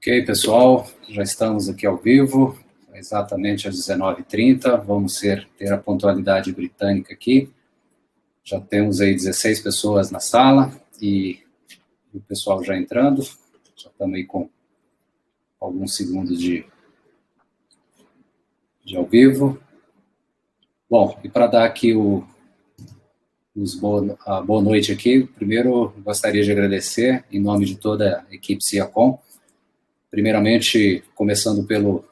Ok, pessoal, já estamos aqui ao vivo, exatamente às 19h30, vamos ter a pontualidade britânica aqui. Já temos aí 16 pessoas na sala e o pessoal já entrando, já estamos aí com alguns segundos de ao vivo. Bom, e para dar aqui a boa noite aqui, primeiro gostaria de agradecer em nome de toda a equipe Siacom, primeiramente começando pelo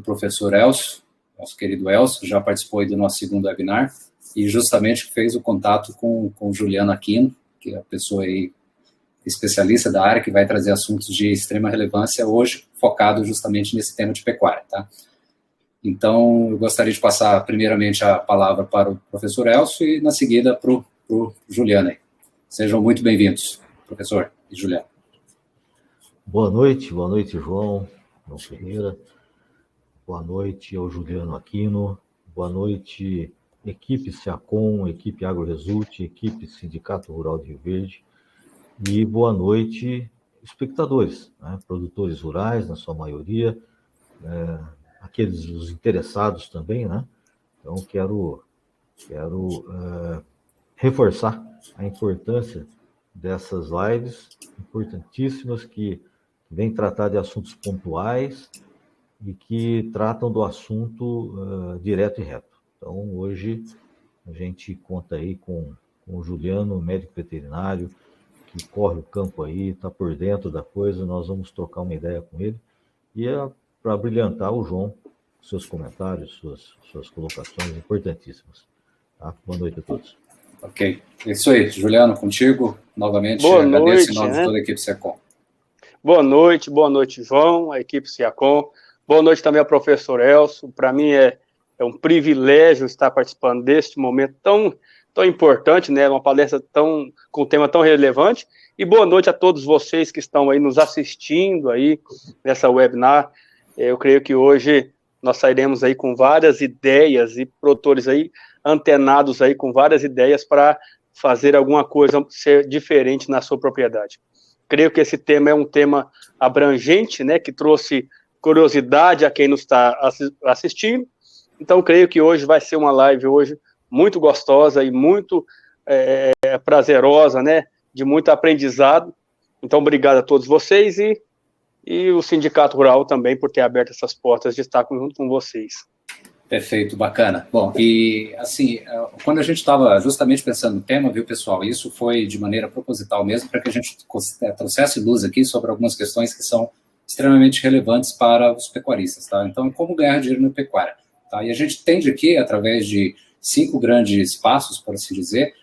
professor Elcio, nosso querido Elcio, que já participou aí do nosso segundo webinar, e justamente fez o contato com o Juliano Aquino, que é a pessoa aí especialista da área, que vai trazer assuntos de extrema relevância hoje, focado justamente nesse tema de pecuária, tá? Então, eu gostaria de passar primeiramente a palavra para o professor Elcio e, na seguida, para o Juliano aí. Sejam muito bem-vindos, professor e Juliano. Boa noite, João Ferreira. Boa noite ao Juliano Aquino. Boa noite, equipe Siacom, equipe AgroResult, equipe Sindicato Rural de Rio Verde. E boa noite, espectadores, né? Produtores rurais, na sua maioria, aqueles os interessados também, né? Então, quero reforçar a importância dessas lives importantíssimas que vêm tratar de assuntos pontuais e que tratam do assunto direto e reto. Então, hoje, a gente conta aí com o Juliano, médico veterinário, que corre o campo aí, está por dentro da coisa, nós vamos trocar uma ideia com ele. E para brilhantar o João, seus comentários, suas colocações importantíssimas. Tá? Boa noite a todos. Ok, é isso aí, Juliano, contigo, novamente boa agradeço noite, em nome de toda a equipe Siacom. Boa noite, João, a equipe Siacom. Boa noite também ao professor Elcio. Para mim é um privilégio estar participando deste momento tão importante, né? Uma palestra com um tema tão relevante. E boa noite a todos vocês que estão aí nos assistindo aí nessa webinar. Eu creio que hoje nós sairemos aí com várias ideias e produtores aí antenados aí com várias ideias para fazer alguma coisa ser diferente na sua propriedade. Creio que esse tema é um tema abrangente, né, que trouxe curiosidade a quem nos está assistindo. Então, creio que hoje vai ser uma live hoje muito gostosa e muito prazerosa, né, de muito aprendizado. Então, obrigado a todos vocês e o Sindicato Rural também por ter aberto essas portas de estar junto com vocês. Perfeito, bacana. Bom, e assim, quando a gente estava justamente pensando no tema, viu, pessoal, isso foi de maneira proposital mesmo, para que a gente trouxesse luz aqui sobre algumas questões que são extremamente relevantes para os pecuaristas, tá? Então, como ganhar dinheiro na pecuária, tá? E a gente tende aqui, através de 5 grandes passos, por assim dizer,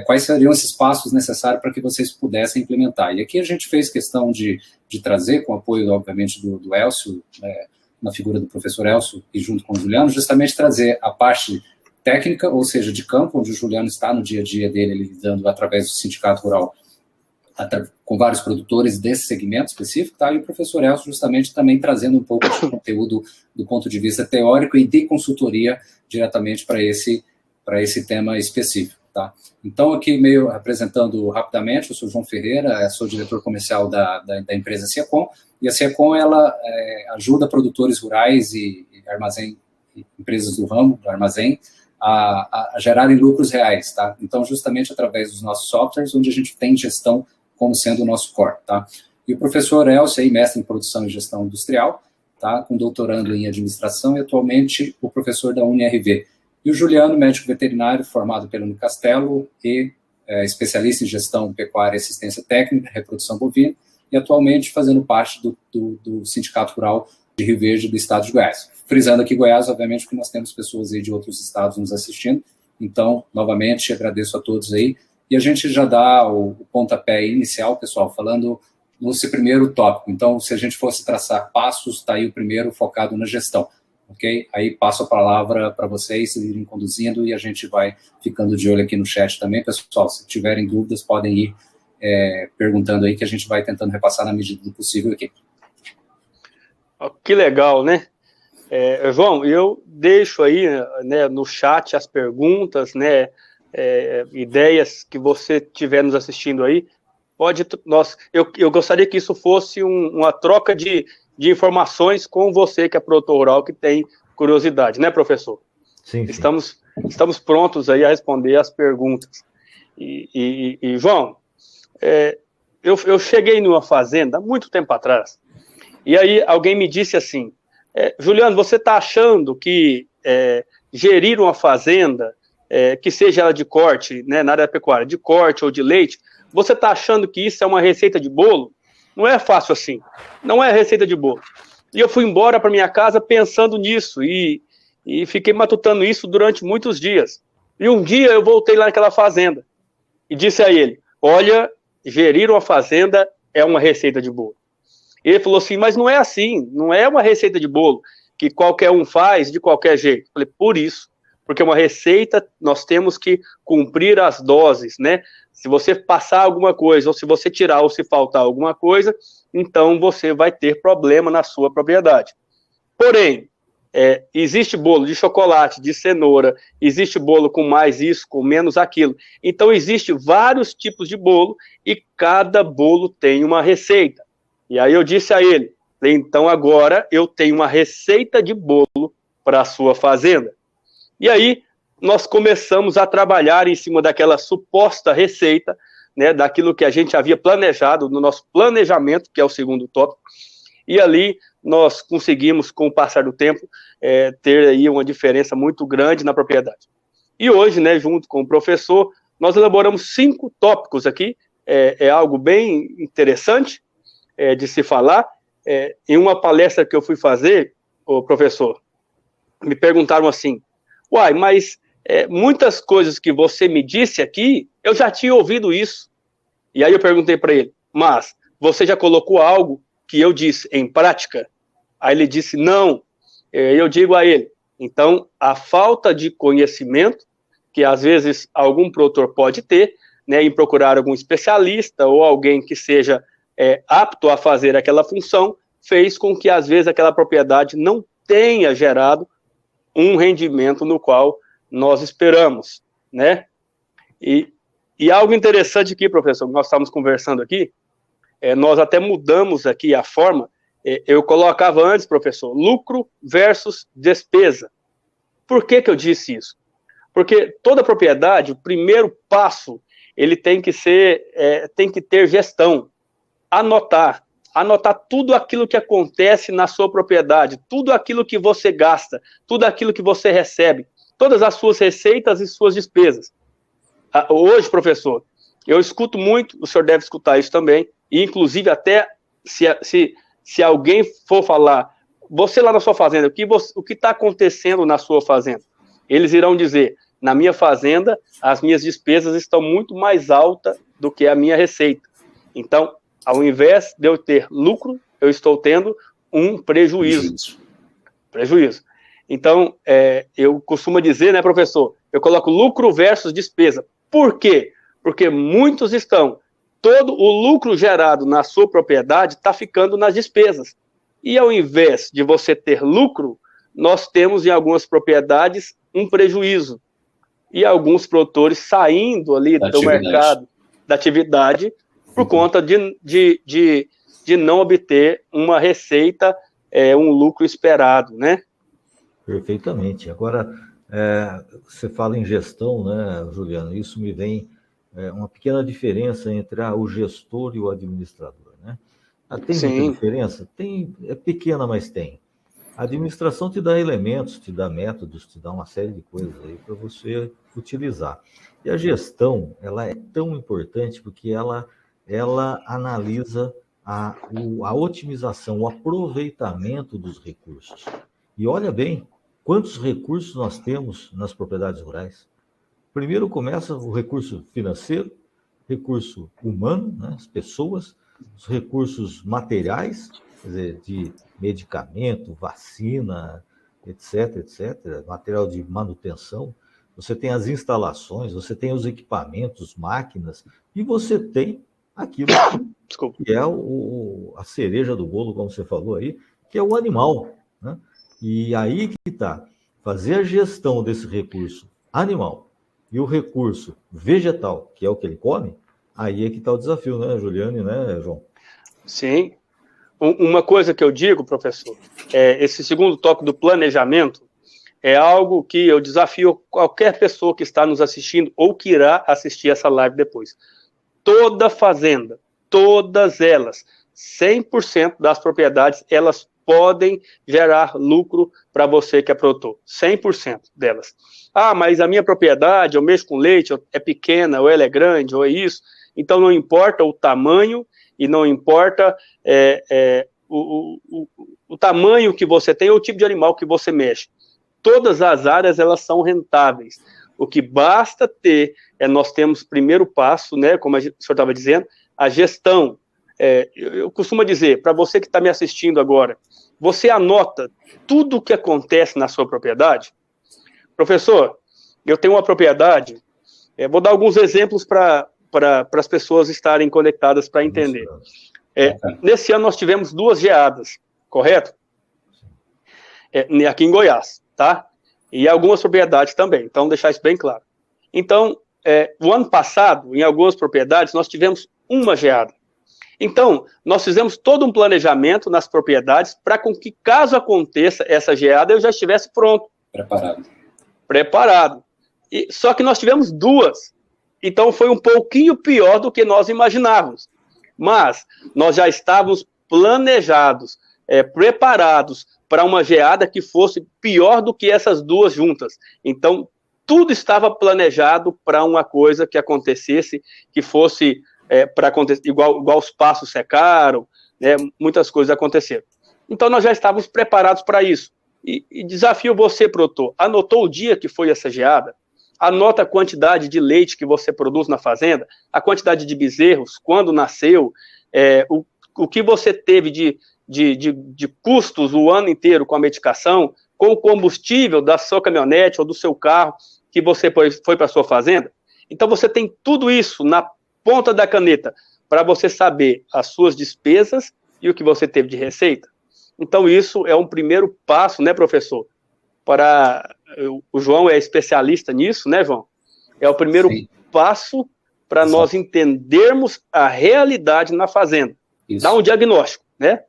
quais seriam esses passos necessários para que vocês pudessem implementar. E aqui a gente fez questão de trazer, com apoio, obviamente, do Elcio, na figura do professor Elcio e junto com o Juliano, justamente trazer a parte técnica, ou seja, de campo, onde o Juliano está no dia a dia dele, ele lidando através do Sindicato Rural com vários produtores desse segmento específico, tá? E o professor Elcio justamente também trazendo um pouco de conteúdo do ponto de vista teórico e de consultoria diretamente para esse tema específico, tá? Então, aqui meio apresentando rapidamente, eu sou João Ferreira, sou diretor comercial da empresa Siacom, e a Siacom, ela ajuda produtores rurais e empresas do ramo, do armazém, a gerarem lucros reais, tá? Então, justamente através dos nossos softwares, onde a gente tem gestão como sendo o nosso core, tá? E o professor Elcio, aí, mestre em produção e gestão industrial, tá? Com doutorando em administração e atualmente o professor da UniRV. E o Juliano, médico veterinário, formado pelo Unicastelo e especialista em gestão pecuária e assistência técnica, reprodução bovina, e atualmente fazendo parte do Sindicato Rural de Rio Verde do estado de Goiás. Frisando aqui Goiás, obviamente, porque nós temos pessoas aí de outros estados nos assistindo, então, novamente, agradeço a todos aí, e a gente já dá o pontapé inicial, pessoal, falando nesse primeiro tópico. Então, se a gente fosse traçar passos, está aí o primeiro focado na gestão, ok? Aí passo a palavra para vocês irem conduzindo e a gente vai ficando de olho aqui no chat também, pessoal. Se tiverem dúvidas, podem ir perguntando aí que a gente vai tentando repassar na medida do possível aqui. Que legal, né? João, eu deixo aí, né, no chat as perguntas, né, ideias que você estiver nos assistindo aí. Eu gostaria que isso fosse uma troca de de informações com você, que é produtor rural, que tem curiosidade, né, professor? Sim, sim. Estamos prontos aí a responder as perguntas. E João, eu cheguei numa fazenda há muito tempo atrás, e aí alguém me disse assim, Juliano, você está achando que gerir uma fazenda, que seja ela de corte, né, na área da pecuária, de corte ou de leite, você está achando que isso é uma receita de bolo? Não é fácil assim, não é receita de bolo. E eu fui embora para minha casa pensando nisso, e fiquei matutando isso durante muitos dias. E um dia eu voltei lá naquela fazenda, e disse a ele, olha, gerir uma fazenda é uma receita de bolo. Ele falou assim, mas não é assim, não é uma receita de bolo que qualquer um faz de qualquer jeito. Eu falei, por isso, porque uma receita nós temos que cumprir as doses, né? Se você passar alguma coisa, ou se você tirar, ou se faltar alguma coisa, então você vai ter problema na sua propriedade. Porém, existe bolo de chocolate, de cenoura, existe bolo com mais isso, com menos aquilo. Então, existe vários tipos de bolo e cada bolo tem uma receita. E aí eu disse a ele, então agora eu tenho uma receita de bolo para a sua fazenda. E aí nós começamos a trabalhar em cima daquela suposta receita, né, daquilo que a gente havia planejado no nosso planejamento, que é o segundo tópico, e ali nós conseguimos, com o passar do tempo, ter aí uma diferença muito grande na propriedade. E hoje, né, junto com o professor, nós elaboramos 5 tópicos aqui, é algo bem interessante de se falar. Em uma palestra que eu fui fazer, o professor, me perguntaram assim, uai, mas muitas coisas que você me disse aqui, eu já tinha ouvido isso. E aí eu perguntei para ele, mas você já colocou algo que eu disse em prática? Aí ele disse, não. Eu digo a ele, então, a falta de conhecimento, que às vezes algum produtor pode ter, né, em procurar algum especialista ou alguém que seja apto a fazer aquela função, fez com que às vezes aquela propriedade não tenha gerado um rendimento no qual nós esperamos, né? E algo interessante aqui, professor, nós estamos conversando aqui, nós até mudamos aqui a forma, eu colocava antes, professor, lucro versus despesa. Por que eu disse isso? Porque toda propriedade, o primeiro passo, ele tem que ter gestão, anotar tudo aquilo que acontece na sua propriedade, tudo aquilo que você gasta, tudo aquilo que você recebe, todas as suas receitas e suas despesas. Hoje, professor, eu escuto muito, o senhor deve escutar isso também, e inclusive até se alguém for falar, você lá na sua fazenda, o que está acontecendo na sua fazenda? Eles irão dizer, na minha fazenda, as minhas despesas estão muito mais altas do que a minha receita. Então, ao invés de eu ter lucro, eu estou tendo um prejuízo. Então, eu costumo dizer, né, professor, eu coloco lucro versus despesa. Por quê? Porque muitos todo o lucro gerado na sua propriedade está ficando nas despesas. E ao invés de você ter lucro, nós temos em algumas propriedades um prejuízo. E alguns produtores saindo ali do mercado, da atividade, por conta de não obter uma receita, um lucro esperado, né? Perfeitamente. Agora, você fala em gestão, né, Juliano? Isso me vem uma pequena diferença entre o gestor e o administrador, né? Tem muita diferença? Tem, é pequena, mas tem. A administração te dá elementos, te dá métodos, te dá uma série de coisas aí para você utilizar. E a gestão, ela é tão importante porque ela analisa a otimização, o aproveitamento dos recursos. E olha bem, quantos recursos nós temos nas propriedades rurais. Primeiro começa o recurso financeiro, recurso humano, né, as pessoas, os recursos materiais, quer dizer, de medicamento, vacina, etc., material de manutenção. Você tem as instalações, você tem os equipamentos, máquinas, e você tem aquilo que é a cereja do bolo, como você falou aí, que é o animal, né? E aí que está, fazer a gestão desse recurso animal e o recurso vegetal, que é o que ele come, aí é que está o desafio, né, Juliane, né, João? Sim. Uma coisa que eu digo, professor, esse segundo tópico do planejamento é algo que eu desafio qualquer pessoa que está nos assistindo ou que irá assistir essa live depois. Toda fazenda, todas elas, 100% das propriedades, elas podem gerar lucro para você que é produtor, 100% delas. Ah, mas a minha propriedade, eu mexo com leite, é pequena, ou ela é grande, ou é isso, então não importa o tamanho e não importa o tamanho que você tem ou o tipo de animal que você mexe. Todas as áreas, elas são rentáveis. O que basta ter, nós temos primeiro passo, né, como o senhor estava dizendo, a gestão. Eu costumo dizer, para você que está me assistindo agora, você anota tudo o que acontece na sua propriedade? Professor, eu tenho uma propriedade, vou dar alguns exemplos para as pessoas estarem conectadas para entender. Nesse ano nós tivemos 2 geadas, correto? Aqui em Goiás, tá? E algumas propriedades também, então deixar isso bem claro. Então, o ano passado, em algumas propriedades, nós tivemos 1 geada. Então, nós fizemos todo um planejamento nas propriedades para com que, caso aconteça essa geada, eu já estivesse pronto. Preparado. Só que nós tivemos 2. Então, foi um pouquinho pior do que nós imaginávamos. Mas nós já estávamos planejados, preparados para uma geada que fosse pior do que essas 2 juntas. Então, tudo estava planejado para uma coisa que acontecesse, que fosse para acontecer, igual os pastos secaram, né, muitas coisas aconteceram. Então, nós já estávamos preparados para isso. E desafio você, produtor, anotou o dia que foi essa geada? Anota a quantidade de leite que você produz na fazenda, a quantidade de bezerros, quando nasceu, o que você teve de custos o ano inteiro com a medicação, com o combustível da sua caminhonete ou do seu carro que você foi para a sua fazenda. Então, você tem tudo isso na ponta da caneta para você saber as suas despesas e o que você teve de receita. Então, isso é um primeiro passo, né, professor? O João é especialista nisso, né, João? É o primeiro passo para nós entendermos a realidade na fazenda. Isso. Dá um diagnóstico, né?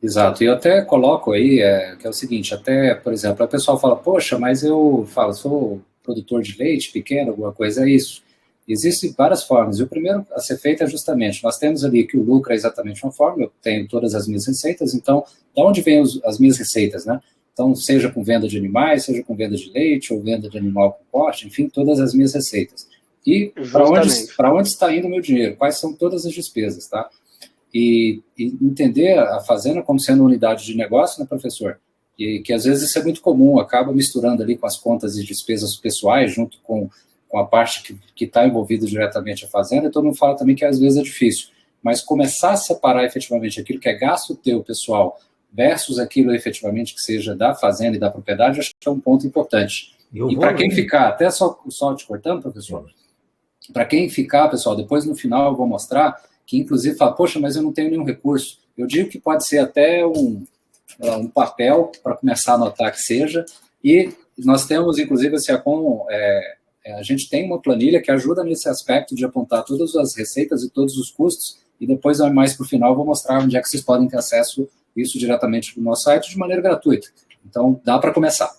Exato, e eu até coloco aí, que é o seguinte, até, por exemplo, o pessoal fala, poxa, mas eu sou produtor de leite pequeno, alguma coisa, é isso. Existem várias formas, e o primeiro a ser feito é justamente, nós temos ali que o lucro é exatamente uma forma, eu tenho todas as minhas receitas, então, de onde vêm as minhas receitas, né? Então, seja com venda de animais, seja com venda de leite, ou venda de animal com corte, enfim, todas as minhas receitas. E para onde está indo o meu dinheiro? Quais são todas as despesas, tá? E entender a fazenda como sendo uma unidade de negócio, né, professor? E que às vezes isso é muito comum, acaba misturando ali com as contas e despesas pessoais, junto com a parte que está envolvida diretamente a fazenda, e todo mundo fala também que às vezes é difícil, mas começar a separar efetivamente aquilo que é gasto teu pessoal versus aquilo efetivamente que seja da fazenda e da propriedade, acho que é um ponto importante. E para quem ficar, até só te cortando, professor, para quem ficar, pessoal, depois no final eu vou mostrar que inclusive fala, poxa, mas eu não tenho nenhum recurso. Eu digo que pode ser até um papel para começar a anotar que seja, e nós temos, inclusive, a gente tem uma planilha que ajuda nesse aspecto de apontar todas as receitas e todos os custos, e depois, mais para o final, eu vou mostrar onde é que vocês podem ter acesso isso diretamente no nosso site de maneira gratuita. Então, dá para começar.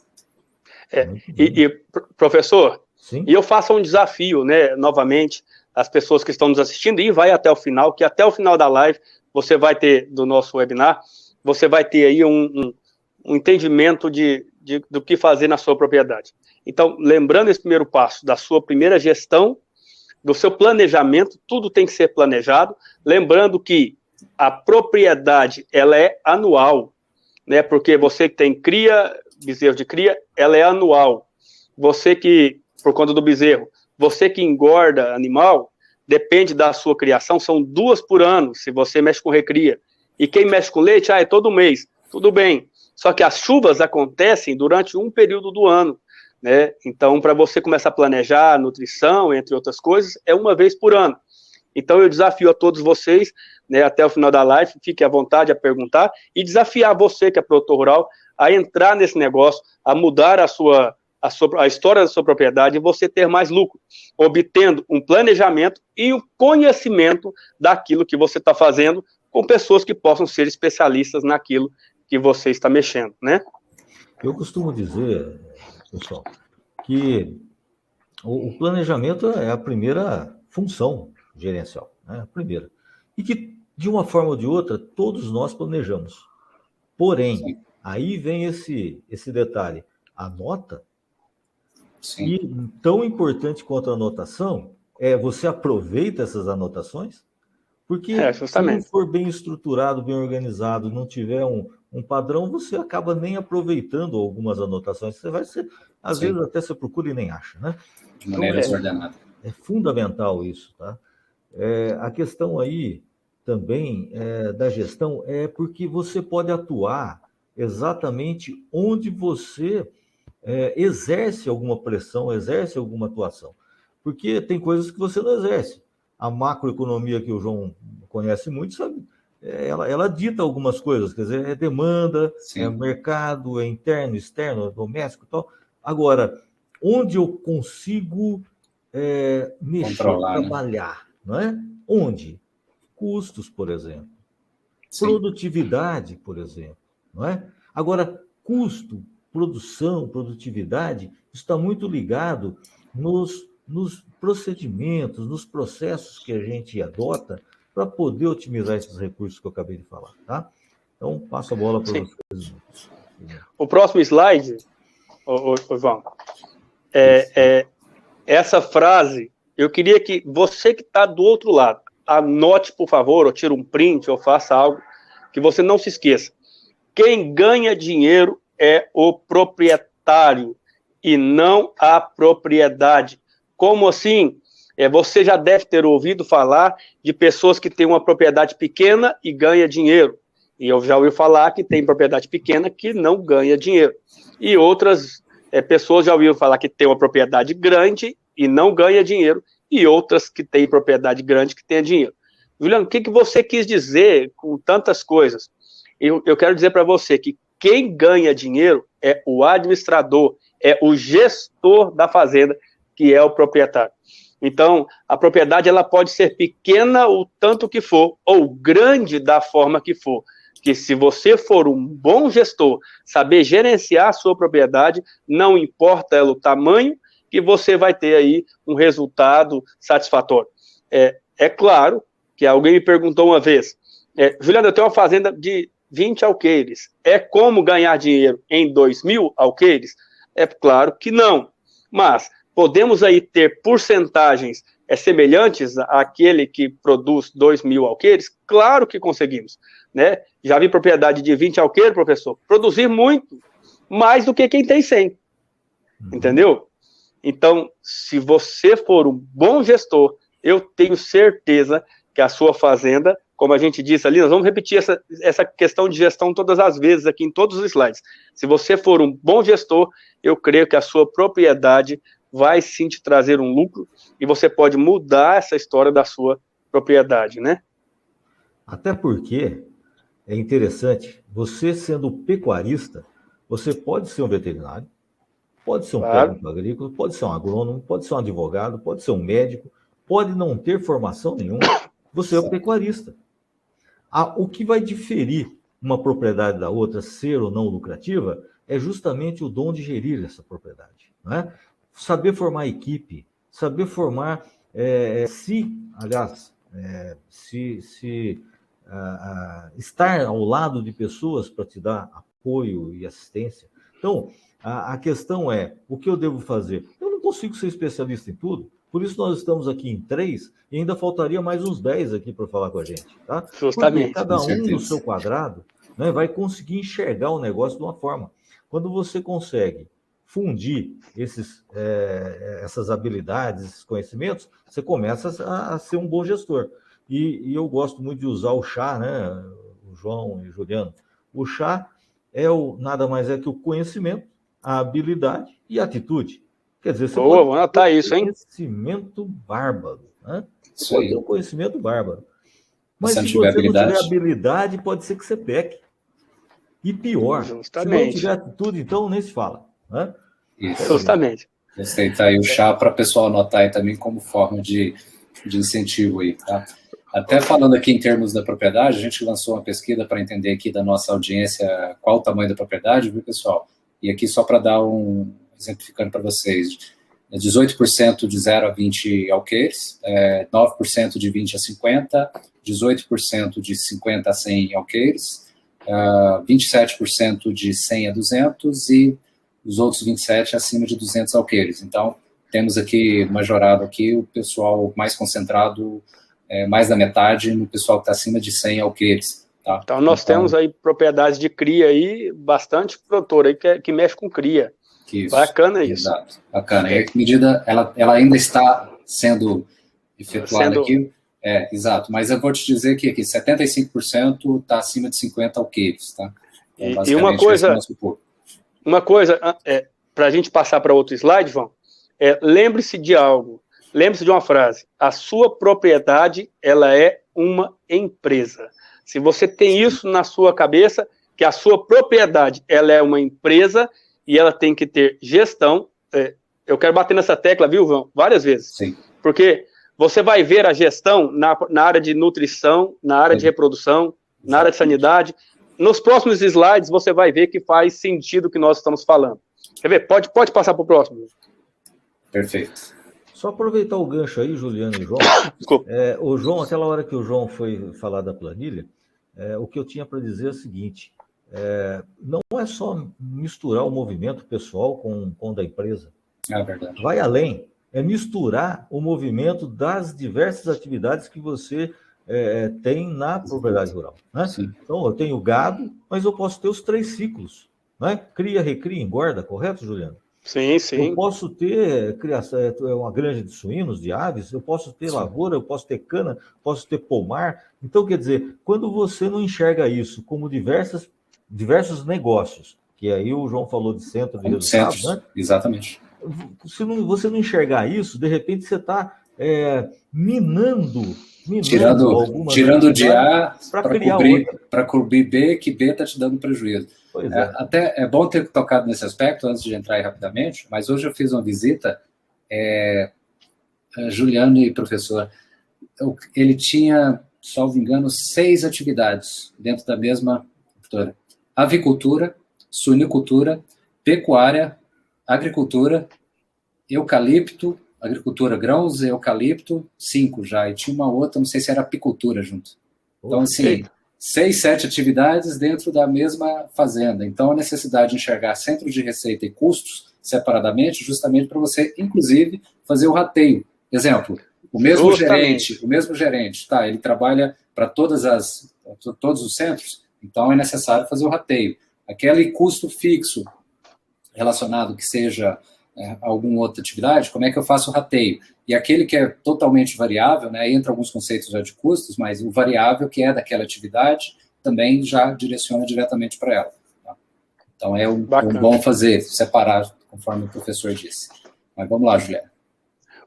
Professor, Sim? E eu faço um desafio, né, novamente, às pessoas que estão nos assistindo, e vai até o final, que até o final da live, você vai ter, do nosso webinar, você vai ter aí um entendimento do que fazer na sua propriedade. Então, lembrando esse primeiro passo da sua primeira gestão, do seu planejamento, tudo tem que ser planejado, lembrando que a propriedade, ela é anual, né, porque você que tem bezerro de cria, ela é anual. Você que, por conta do bezerro, você que engorda animal, depende da sua criação, são 2 por ano, se você mexe com recria. E quem mexe com leite, é todo mês, tudo bem. Só que as chuvas acontecem durante um período do ano, né? Então, para você começar a planejar a nutrição, entre outras coisas, é 1 vez por ano. Então, eu desafio a todos vocês, né, até o final da live, fique à vontade a perguntar, e desafiar você, que é produtor rural, a entrar nesse negócio, a mudar a história da sua propriedade e você ter mais lucro, obtendo um planejamento e um conhecimento daquilo que você está fazendo com pessoas que possam ser especialistas naquilo que você está mexendo, né? Eu costumo dizer, pessoal, que o planejamento é a primeira função gerencial, né? A primeira. E que, de uma forma ou de outra, todos nós planejamos. Porém, sim, aí vem esse detalhe. A nota, sim, e tão importante quanto a anotação, você aproveita essas anotações, porque se não for bem estruturado, bem organizado, não tiver um padrão, você acaba nem aproveitando algumas anotações. Você vai ser, às vezes até você procura e nem acha, né? De maneira desordenada. É fundamental isso, tá? A questão aí também da gestão é porque você pode atuar exatamente onde você exerce alguma pressão, exerce alguma atuação. Porque tem coisas que você não exerce. A macroeconomia, que o João conhece muito, sabe? Ela dita algumas coisas, quer dizer, é demanda, sim, é mercado, é interno, externo, doméstico e tal. Agora, onde eu consigo mexer, controlar, trabalhar, né? Não é? Onde? Custos, por exemplo. Sim. Produtividade, por exemplo. Não é? Agora, custo, produção, produtividade, está muito ligado nos procedimentos, nos processos que a gente adota para poder otimizar esses recursos que eu acabei de falar, tá? Então, passo a bola para vocês. O próximo slide, João, essa frase, eu queria que você que está do outro lado, anote, por favor, ou tire um print, ou faça algo, que você não se esqueça. Quem ganha dinheiro é o proprietário e não a propriedade. Como assim? Você já deve ter ouvido falar de pessoas que têm uma propriedade pequena e ganha dinheiro. E eu já ouvi falar que tem propriedade pequena que não ganha dinheiro. E outras pessoas já ouviram falar que tem uma propriedade grande e não ganha dinheiro, e outras que têm propriedade grande que tem dinheiro. Juliano, o que você quis dizer com tantas coisas? Eu quero dizer para você que quem ganha dinheiro é o administrador, é o gestor da fazenda, que é o proprietário. Então, a propriedade ela pode ser pequena o tanto que for, ou grande da forma que for. Que se você for um bom gestor, saber gerenciar a sua propriedade, não importa o tamanho, que você vai ter aí um resultado satisfatório. É claro que alguém me perguntou uma vez, Juliano, eu tenho uma fazenda de 20 alqueires, é como ganhar dinheiro em 2.000 alqueires? É claro que não, mas podemos aí ter porcentagens semelhantes àquele que produz 2.000 alqueires? Claro que conseguimos, né? Já vi propriedade de 20 alqueires, professor, produzir muito, mais do que quem tem 100, entendeu? Então, se você for um bom gestor, eu tenho certeza que a sua fazenda, como a gente disse ali, nós vamos repetir essa questão de gestão todas as vezes aqui em todos os slides. Se você for um bom gestor, eu creio que a sua propriedade vai sim te trazer um lucro e você pode mudar essa história da sua propriedade, né? Até porque é interessante, você sendo pecuarista, você pode ser um veterinário, pode ser um técnico agrícola, pode ser um agrônomo, pode ser um advogado, pode ser um médico, pode não ter formação nenhuma, você é um pecuarista. O que vai diferir uma propriedade da outra, ser ou não lucrativa, é justamente o dom de gerir essa propriedade, né? Saber formar equipe, saber formar, estar ao lado de pessoas para te dar apoio e assistência. Então, a questão é, o que eu devo fazer? Eu não consigo ser especialista em tudo, por isso nós estamos aqui em 3 e ainda faltaria mais uns 10 aqui para falar com a gente, tá? Justamente. Porque cada um no seu quadrado, né, vai conseguir enxergar o negócio de uma forma. Quando você consegue fundir essas habilidades, esses conhecimentos, você começa a ser um bom gestor. E eu gosto muito de usar o chá, né, o João e o Juliano. O chá nada mais é que o conhecimento, a habilidade e a atitude. Quer dizer, você pode vou anotar isso, hein? Conhecimento bárbaro, né? Isso pode aí. ter um conhecimento bárbaro. Mas se se tiver você não tiver habilidade, pode ser que você peque. E pior, justamente. Se não tiver atitude, então nem se fala, né? Isso. Justamente. Gostei, tá aí o chá para o pessoal anotar aí também como forma de incentivo aí, tá? Até falando aqui em termos da propriedade, a gente lançou uma pesquisa para entender aqui da nossa audiência qual o tamanho da propriedade, viu, pessoal? E aqui só para dar exemplificando para vocês, 18% de 0 a 20 alqueires, 9% de 20 a 50, 18% de 50 a 100 alqueires, 27% de 100 a 200 e os outros 27 acima de 200 alqueires. Então, temos aqui majorado aqui o pessoal mais concentrado, mais da metade no pessoal que está acima de 100 alqueires. Tá? Então, nós temos aí propriedades de cria aí, bastante produtor aí que mexe com cria. Isso, bacana isso. Exato, bacana. E a medida, ela ainda está sendo efetuada aqui. Exato. Mas eu vou te dizer que aqui 75% está acima de 50 alqueires, tá? Então, e uma coisa, para a gente passar para outro slide, João, lembre-se de algo. Lembre-se de uma frase: a sua propriedade, ela é uma empresa. Se você tem isso na sua cabeça, que a sua propriedade, ela é uma empresa e ela tem que ter gestão, eu quero bater nessa tecla, viu, João, várias vezes. Sim. Porque você vai ver a gestão na área de nutrição, na área de reprodução, na área de sanidade. Nos próximos slides, você vai ver que faz sentido o que nós estamos falando. Quer ver? Pode passar para o próximo. Perfeito. Só aproveitar o gancho aí, Juliano e João. Desculpa. O João, aquela hora que o João foi falar da planilha, o que eu tinha para dizer é o seguinte: não é só misturar o movimento pessoal com o da empresa. É verdade. Vai além, é misturar o movimento das diversas atividades que você tem na propriedade rural. Né? Então, eu tenho gado, mas eu posso ter os 3 ciclos. Né? Cria, recria, engorda, correto, Juliano? Sim, sim. Eu posso ter criação, uma granja de suínos, de aves, eu posso ter lavoura, eu posso ter cana, posso ter pomar. Então, quer dizer, quando você não enxerga isso como diversos negócios, que aí o João falou de centro de resultados, né? Exatamente. Se você não enxergar isso, de repente você está minando tirando de A para cobrir B, que B está te dando prejuízo. Até é bom ter tocado nesse aspecto antes de entrar aí rapidamente, mas hoje eu fiz uma visita, Juliano e professor, ele tinha, salvo engano, 6 atividades dentro da mesma cultura: avicultura, suinicultura, pecuária, agricultura, eucalipto, agricultura, grãos, eucalipto, 5 já, e tinha uma outra, não sei se era apicultura junto. Então, assim, 6, 7 atividades dentro da mesma fazenda. Então, a necessidade de enxergar centros de receita e custos separadamente, justamente para você, inclusive, fazer o rateio. Exemplo, o mesmo gerente, tá, ele trabalha para todos os centros, então é necessário fazer o rateio. Aquele custo fixo relacionado que seja alguma outra atividade, como é que eu faço o rateio? E aquele que é totalmente variável, né, entra alguns conceitos já de custos, mas o variável que é daquela atividade também já direciona diretamente para ela. Tá? Então é um bom fazer, separar, conforme o professor disse. Mas vamos lá, Juliana.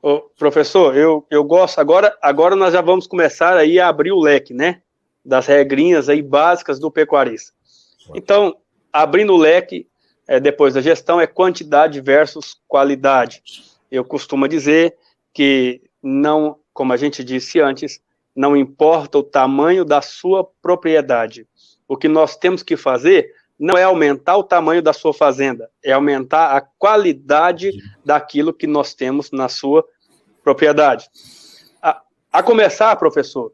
Ô, professor, eu gosto, agora nós já vamos começar aí a abrir o leque, né, das regrinhas aí básicas do pecuarista. Então, abrindo o leque, depois da gestão, é quantidade versus qualidade. Eu costumo dizer que não, como a gente disse antes, não importa o tamanho da sua propriedade. O que nós temos que fazer não é aumentar o tamanho da sua fazenda, é aumentar a qualidade daquilo que nós temos na sua propriedade. A começar, professor,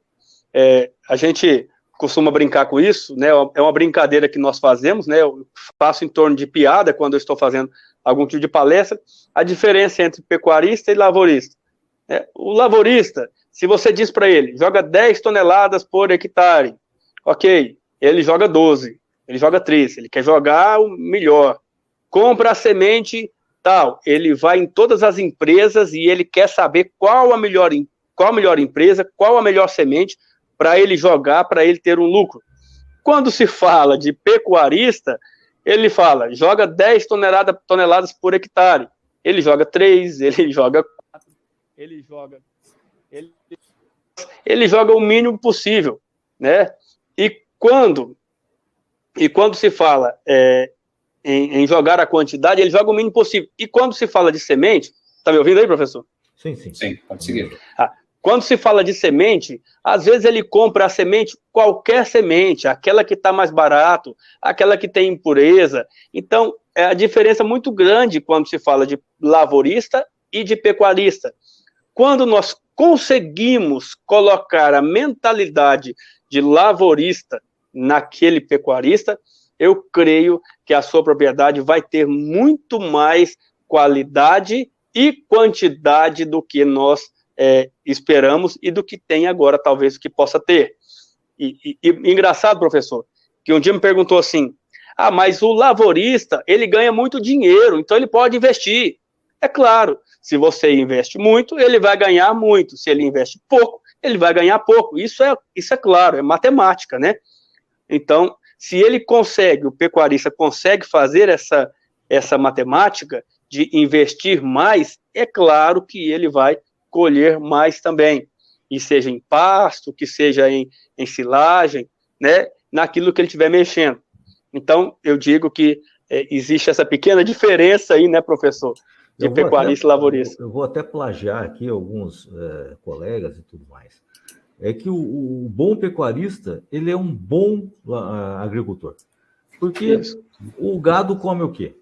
a gente costuma brincar com isso, né? É uma brincadeira que nós fazemos, né? Eu faço em torno de piada quando eu estou fazendo algum tipo de palestra, a diferença entre pecuarista e lavourista. O lavourista, se você diz para ele, joga 10 toneladas por hectare, ok, ele joga 12, ele joga 13, ele quer jogar o melhor, compra a semente, tal, ele vai em todas as empresas e ele quer saber qual a melhor empresa, qual a melhor semente, para ele jogar, para ele ter um lucro. Quando se fala de pecuarista, ele fala, joga 10 toneladas por hectare. Ele joga 3, ele joga 4, ele joga o mínimo possível, né? E quando se fala em jogar a quantidade, ele joga o mínimo possível. E quando se fala de semente, tá me ouvindo aí, professor? Sim. Sim, pode seguir. Quando se fala de semente, às vezes ele compra a semente, qualquer semente, aquela que está mais barato, aquela que tem impureza. Então, é a diferença muito grande quando se fala de lavourista e de pecuarista. Quando nós conseguimos colocar a mentalidade de lavourista naquele pecuarista, eu creio que a sua propriedade vai ter muito mais qualidade e quantidade do que nós esperamos e do que tem agora, talvez, que possa ter. E engraçado, professor, que um dia me perguntou assim, mas o lavourista, ele ganha muito dinheiro, então ele pode investir. É claro, se você investe muito, ele vai ganhar muito. Se ele investe pouco, ele vai ganhar pouco. Isso é claro, é matemática, né? Então, se ele consegue, o pecuarista consegue fazer essa matemática de investir mais, é claro que ele vai colher mais também, e seja em pasto, que seja em silagem, né, naquilo que ele estiver mexendo. Então, eu digo que existe essa pequena diferença aí, né, professor, de pecuarista e lavourista. Eu vou até plagiar aqui alguns colegas e tudo mais. É que o bom pecuarista, ele é um bom agricultor. Porque o gado come o quê?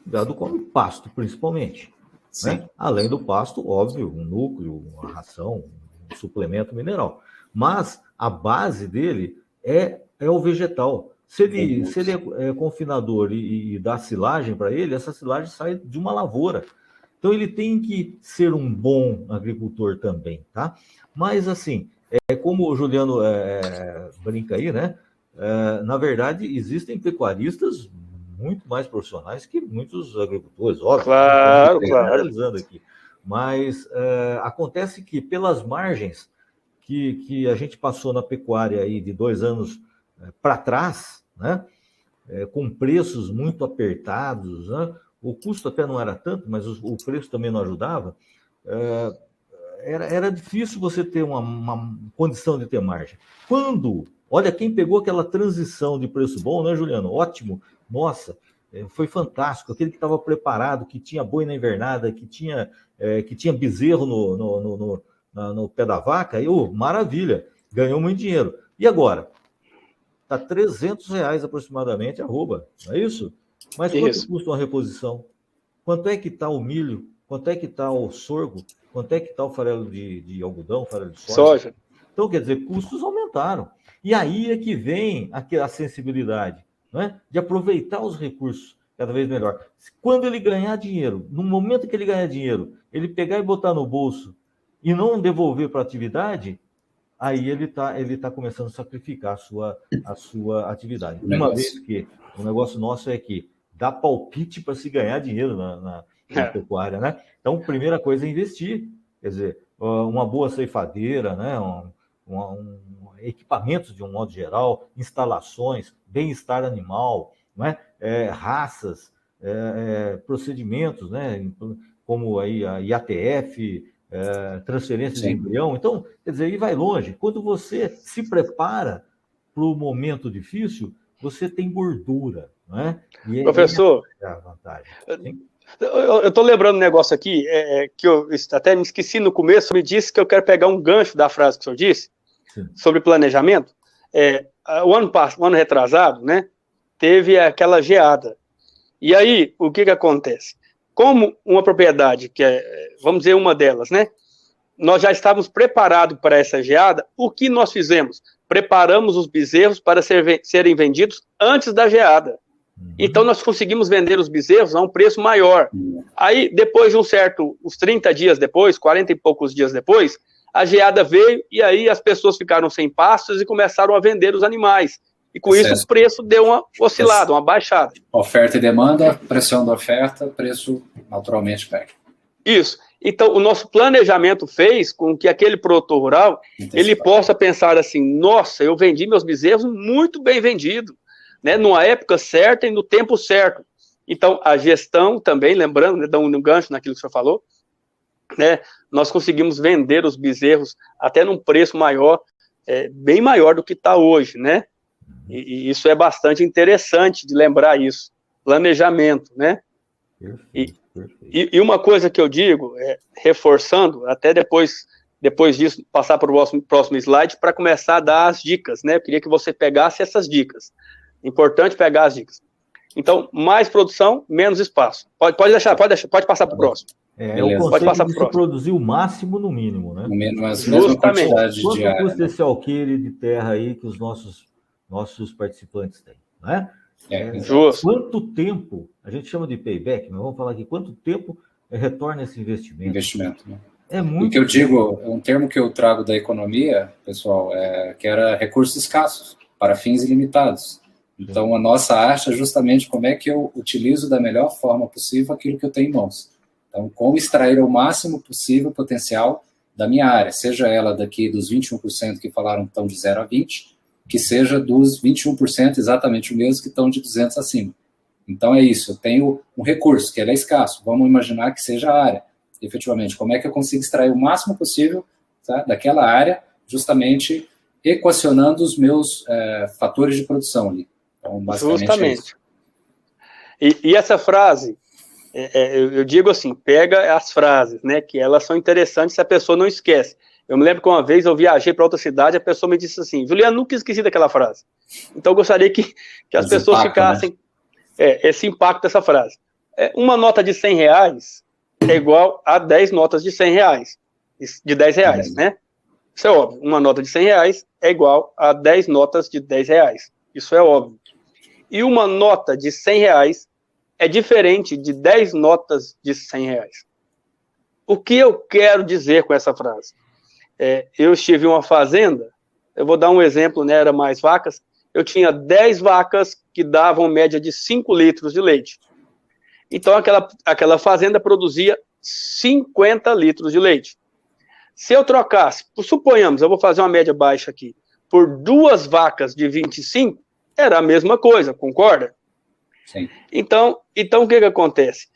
O gado come pasto, principalmente. Né? Além do pasto, óbvio, um núcleo, uma ração, um suplemento mineral. Mas a base dele é o vegetal. Se ele é confinador e dá silagem para ele, essa silagem sai de uma lavoura. Então ele tem que ser um bom agricultor também, tá? Mas assim, como o Juliano brinca aí, né? Na verdade, existem pecuaristas muito mais profissionais que muitos agricultores, óbvio. Claro. Analisando aqui. Mas acontece que pelas margens que a gente passou na pecuária aí de 2 anos para trás, né? Com preços muito apertados, né? O custo até não era tanto, mas o preço também não ajudava. Era difícil você ter uma condição de ter margem. Olha, quem pegou aquela transição de preço bom, né, Juliano? Ótimo. Nossa, foi fantástico. Aquele que estava preparado, que tinha boi na invernada, que tinha bezerro no pé da vaca, maravilha, ganhou muito dinheiro. E agora? Está R$300 aproximadamente, arroba, não é isso? Mas quanto custa uma reposição? Quanto é que está o milho? Quanto é que está o sorgo? Quanto é que está o farelo de algodão, farelo de soja? Então, quer dizer, custos aumentaram. E aí é que vem a sensibilidade, né? De aproveitar os recursos cada vez melhor. Quando ele ganhar dinheiro, no momento que ele ganhar dinheiro, ele pegar e botar no bolso e não devolver para a atividade, aí ele tá começando a sacrificar a sua atividade. Uma vez que o negócio nosso é que dá palpite para se ganhar dinheiro na pecuária, né? Então, primeira coisa é investir. Quer dizer, uma boa ceifadeira, né? Equipamentos de um modo geral, instalações, bem-estar animal, né? Raças, procedimentos, né? Como aí a IATF, transferência de embrião. Então, quer dizer, aí vai longe. Quando você se prepara para o momento difícil, você tem gordura, não é? Professor, a vantagem. Eu estou lembrando um negócio aqui, que eu até me esqueci no começo, me disse que eu quero pegar um gancho da frase que o senhor disse, sobre planejamento. O ano retrasado, né, teve aquela geada. E aí, o que acontece? Como uma propriedade, que vamos dizer, uma delas, né? Nós já estávamos preparados para essa geada. O que nós fizemos? Preparamos os bezerros para serem vendidos antes da geada. Então, nós conseguimos vender os bezerros a um preço maior. Aí, depois de uns 30 dias depois, 40 e poucos dias depois, a geada veio e aí as pessoas ficaram sem pastos e começaram a vender os animais. E com isso o preço deu uma oscilada, uma baixada. Oferta e demanda, pressão da oferta, preço naturalmente pega. Isso. Então, o nosso planejamento fez com que aquele produtor rural, ele possa pensar assim, nossa, eu vendi meus bezerros muito bem vendido, né, numa época certa e no tempo certo. Então, a gestão também, lembrando, né, dando um gancho naquilo que o senhor falou, né, nós conseguimos vender os bezerros até num preço maior, bem maior do que está hoje, né? E isso é bastante interessante de lembrar isso. Planejamento, né? Perfeito. E uma coisa que eu digo, reforçando, até depois depois disso, passar para o próximo slide para começar a dar as dicas, né? Eu queria que você pegasse essas dicas. Importante pegar as dicas. Então, mais produção, menos espaço. Pode passar para o próximo. É o conceito de se produzir o máximo no mínimo, né? Mas mesma quantidade Quanto de área. custa esse alqueire de terra aí que os nossos participantes têm, né? Quanto tempo, a gente chama de payback, mas vamos falar aqui, quanto tempo retorna esse investimento? Né? É muito. O que eu digo, um termo que eu trago da economia, pessoal, que era recursos escassos para fins ilimitados. Então, a nossa arte é justamente como é que eu utilizo da melhor forma possível aquilo que eu tenho em mãos. Então, como extrair o máximo possível o potencial da minha área, seja ela daqui dos 21% que falaram que estão de 0 a 20, que seja dos 21% exatamente o mesmo que estão de 200 acima. Então, é isso, eu tenho um recurso, que ele é escasso, vamos imaginar que seja a área. Efetivamente, como é que eu consigo extrair o máximo possível, tá, daquela área, justamente equacionando os meus fatores de produção ali. Então, basicamente justamente. E essa frase, eu digo assim, pega as frases, né, que elas são interessantes se a pessoa não esquece. Eu me lembro que uma vez eu viajei para outra cidade, a pessoa me disse assim, Juliano, nunca esqueci daquela frase. Então eu gostaria que as pessoas ficassem, né? Esse impacto dessa frase. Uma nota de R$100 é igual a 10 notas de R$100, de R$10, né? Isso é óbvio. Uma nota de R$100 é igual a 10 notas de R$10. Isso é óbvio. E uma nota de R$100 é diferente de 10 notas de R$100. O que eu quero dizer com essa frase? Eu estive em uma fazenda, eu vou dar um exemplo, né, era mais vacas, eu tinha 10 vacas que davam média de 5 litros de leite. Então, aquela fazenda produzia 50 litros de leite. Se eu trocasse, suponhamos, eu vou fazer uma média baixa aqui, por 2 vacas de 25, era a mesma coisa, concorda? Sim. Então o que acontece?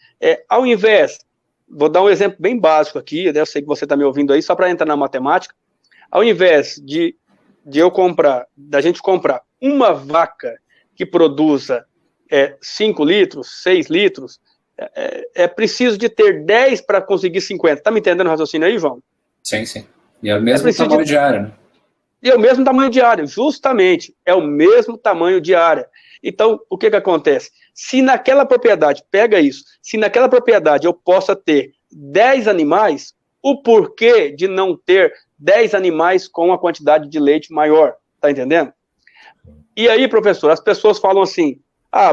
Ao invés, vou dar um exemplo bem básico aqui, eu sei que você está me ouvindo aí, só para entrar na matemática, ao invés de da gente comprar uma vaca que produza 5 litros, 6 litros, é preciso de ter 10 para conseguir 50. Está me entendendo o raciocínio aí, João? Sim. E é o mesmo tamanho de área, né? E é o mesmo tamanho de área, justamente, é o mesmo tamanho de área. Então, o que acontece? Se naquela propriedade, pega isso, se naquela propriedade eu possa ter 10 animais, o porquê de não ter 10 animais com uma quantidade de leite maior, tá entendendo? E aí, professor, as pessoas falam assim,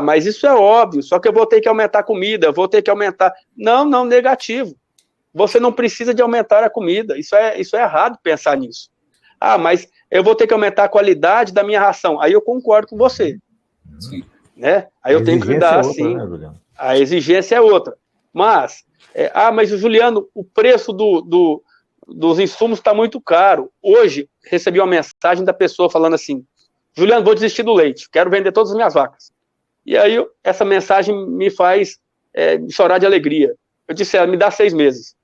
mas isso é óbvio, só que eu vou ter que aumentar a comida, eu vou ter que aumentar... Não, negativo. Você não precisa de aumentar a comida, isso é errado pensar nisso. Mas eu vou ter que aumentar a qualidade da minha ração. Aí eu concordo com você. Sim. Né? Aí eu tenho que dar assim. Né, a exigência é outra. Mas o Juliano, o preço dos insumos está muito caro. Hoje, recebi uma mensagem da pessoa falando assim, Juliano, vou desistir do leite, quero vender todas as minhas vacas. E aí, essa mensagem me faz chorar de alegria. Eu disse, me dá 6 meses.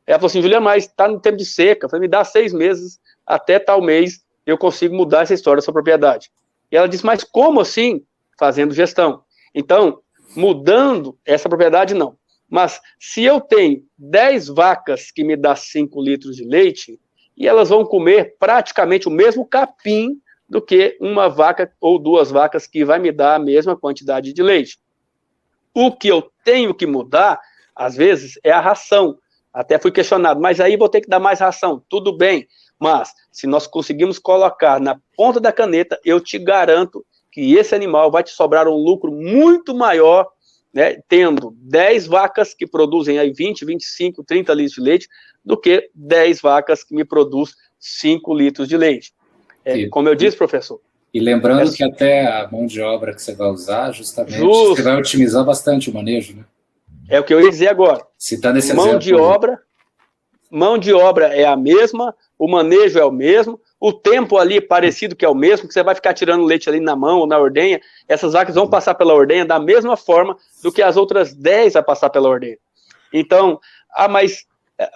Ela falou assim, Juliano, mas está no tempo de seca. Eu falei, me dá 6 meses, até tal mês eu consigo mudar essa história da sua propriedade. E ela disse, mas como assim? Fazendo gestão. Então, mudando essa propriedade, não. Mas se eu tenho 10 vacas que me dão 5 litros de leite, e elas vão comer praticamente o mesmo capim do que uma vaca ou 2 vacas que vai me dar a mesma quantidade de leite. O que eu tenho que mudar, às vezes, é a ração. Até fui questionado, mas aí vou ter que dar mais ração. Tudo bem, mas se nós conseguirmos colocar na ponta da caneta, eu te garanto que esse animal vai te sobrar um lucro muito maior, né, tendo 10 vacas que produzem aí 20, 25, 30 litros de leite, do que 10 vacas que me produzem 5 litros de leite. Como eu disse, professor. E lembrando que até a mão de obra que você vai usar, justamente, você vai otimizar bastante o manejo, né? É o que eu ia dizer agora. Citando esse mão de obra é a mesma, o manejo é o mesmo, o tempo ali é parecido que é o mesmo, que você vai ficar tirando leite ali na mão ou na ordenha, essas vacas vão passar pela ordenha da mesma forma do que as outras 10 a passar pela ordenha. Então, mas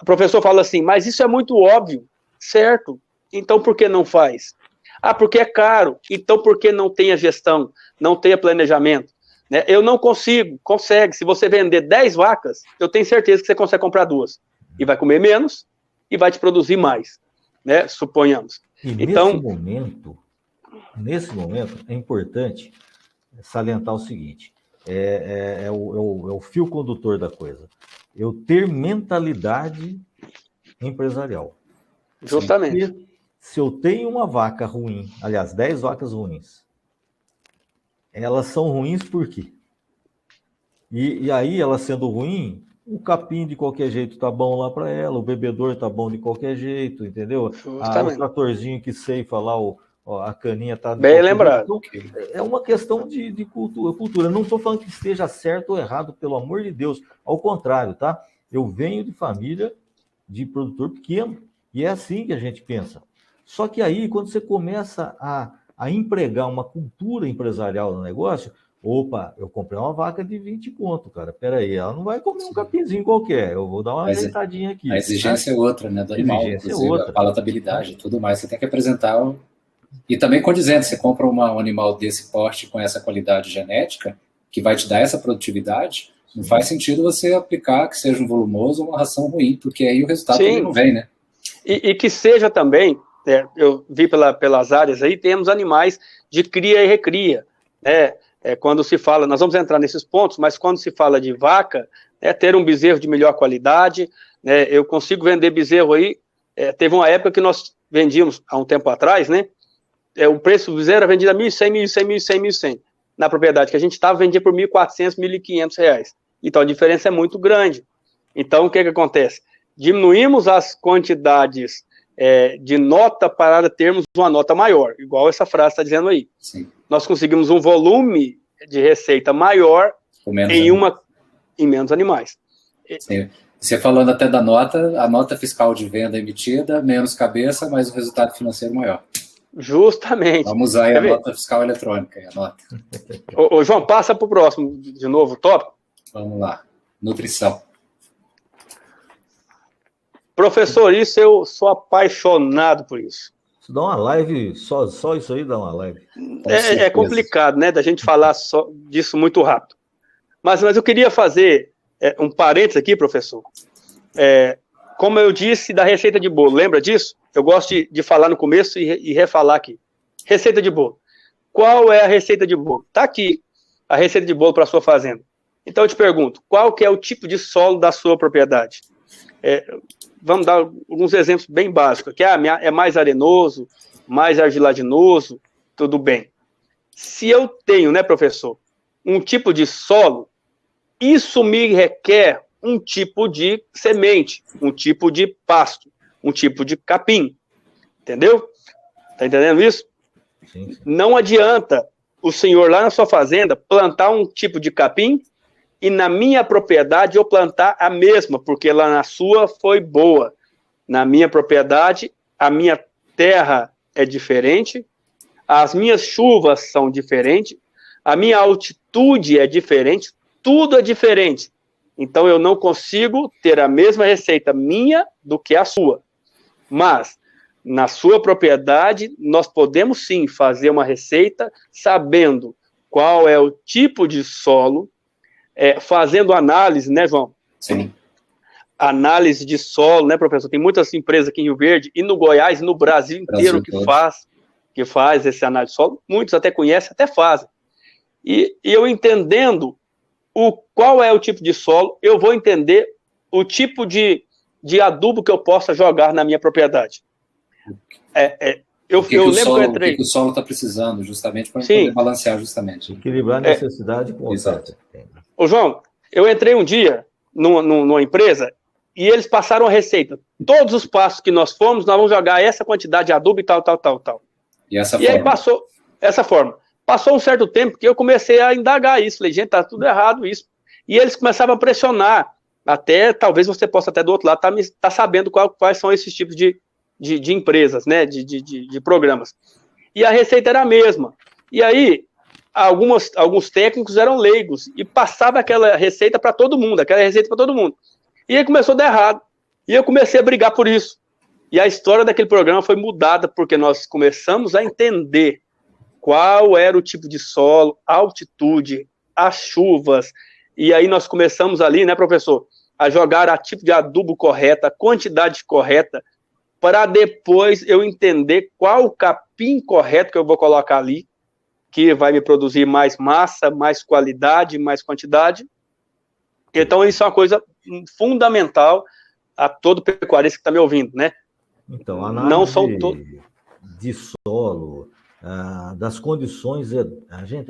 o professor fala assim, mas isso é muito óbvio, certo? Então por que não faz? Porque é caro, então por que não tem a gestão, não tem o planejamento? Né? Eu não consegue, se você vender 10 vacas, eu tenho certeza que você consegue comprar 2, e vai comer menos, e vai te produzir mais, né? Suponhamos. E então, nesse momento, é importante salientar o seguinte, é o fio condutor da coisa. Eu ter mentalidade empresarial. justamente. Porque se eu tenho uma vaca ruim, aliás, 10 vacas ruins, elas são ruins por quê? E aí, ela sendo ruim, o capim de qualquer jeito tá bom lá para ela, o bebedor tá bom de qualquer jeito, entendeu? O tratorzinho que ceifa lá, a caninha tá... Bem lembrado. Então, é uma questão de cultura. Não estou falando que esteja certo ou errado, pelo amor de Deus. Ao contrário, tá? Eu venho de família de produtor pequeno, e é assim que a gente pensa. Só que aí, quando você começa a empregar uma cultura empresarial no negócio, opa, eu comprei uma vaca de 20 conto, cara. Peraí, ela não vai comer um capinzinho qualquer. Eu vou dar uma ajeitadinha aqui. A exigência é outra, né? Do animal. A exigência é outra. A palatabilidade e tudo mais. Você tem que apresentar... E também condizente, você compra um animal desse porte com essa qualidade genética, que vai te dar essa produtividade, não faz sentido você aplicar que seja um volumoso ou uma ração ruim, porque aí o resultado também não vem, né? E que seja também, eu vi pelas áreas aí, temos animais de cria e recria, né? Quando se fala, nós vamos entrar nesses pontos, mas quando se fala de vaca, ter um bezerro de melhor qualidade, né? Eu consigo vender bezerro aí, teve uma época que nós vendíamos, há um tempo atrás, né? O preço do bezerro era vendido a 1.100, 1.100, 1.100, 1.100. Na propriedade que a gente estava, vendia por 1.400, 1.500 reais. Então, a diferença é muito grande. Então, o que acontece? Diminuímos as quantidades de nota para termos uma nota maior, igual essa frase está dizendo aí. Sim. Nós conseguimos um volume de receita maior em menos animais. Sim. Você falando até da nota, a nota fiscal de venda emitida, menos cabeça, mas o resultado financeiro maior. Justamente. Vamos usar aí a nota fiscal eletrônica. A nota. Ô, João, passa para o próximo, de novo, tópico. Vamos lá. Nutrição. Professor, isso eu sou apaixonado por isso. Isso dá uma live, só isso aí dá uma live. É complicado, né, da gente falar só disso muito rápido. Mas eu queria fazer um parênteses aqui, professor. Como eu disse da receita de bolo, lembra disso? Eu gosto de falar no começo e refalar aqui. Receita de bolo. Qual é a receita de bolo? Está aqui a receita de bolo para a sua fazenda. Então eu te pergunto, qual que é o tipo de solo da sua propriedade? Vamos dar alguns exemplos bem básicos. Que é mais arenoso, mais argiladinoso, tudo bem. Se eu tenho, né, professor, um tipo de solo, isso me requer um tipo de semente, um tipo de pasto, um tipo de capim. Entendeu? Tá entendendo isso? Sim. Não adianta o senhor lá na sua fazenda plantar um tipo de capim e na minha propriedade eu plantar a mesma, porque lá na sua foi boa. Na minha propriedade, a minha terra é diferente, as minhas chuvas são diferentes, a minha altitude é diferente, tudo é diferente. Então, eu não consigo ter a mesma receita minha do que a sua. Mas, na sua propriedade, nós podemos sim fazer uma receita sabendo qual é o tipo de solo, fazendo análise, né, João? Sim. Análise de solo, né, professor? Tem muitas empresas aqui em Rio Verde, e no Goiás, e no Brasil inteiro, que faz esse análise de solo. Muitos até conhecem, até fazem. E eu entendendo qual é o tipo de solo, eu vou entender o tipo de adubo que eu possa jogar na minha propriedade. Eu lembro que eu entrei... O que o solo está precisando, justamente, para poder balancear justamente. Equilibrar a necessidade com o oferta. Ô, João, eu entrei um dia numa empresa e eles passaram a receita. Todos os passos que nós fomos, nós vamos jogar essa quantidade de adubo e tal. E aí passou essa forma. Passou um certo tempo que eu comecei a indagar isso. Falei, gente, tá tudo errado isso. E eles começavam a pressionar. Até, talvez você possa até do outro lado tá sabendo quais são esses tipos de empresas, né, de programas. E a receita era a mesma. E aí, alguns técnicos eram leigos e passava aquela receita para todo mundo, E aí começou a dar errado. E eu comecei a brigar por isso. E a história daquele programa foi mudada, porque nós começamos a entender qual era o tipo de solo, a altitude, as chuvas. E aí nós começamos ali, né, professor, a jogar a tipo de adubo correta, a quantidade correta, para depois eu entender qual o capim correto que eu vou colocar ali, que vai me produzir mais massa, mais qualidade, mais quantidade. Então, isso é uma coisa fundamental a todo pecuarista que está me ouvindo, né? Então, a análise de solo, das condições,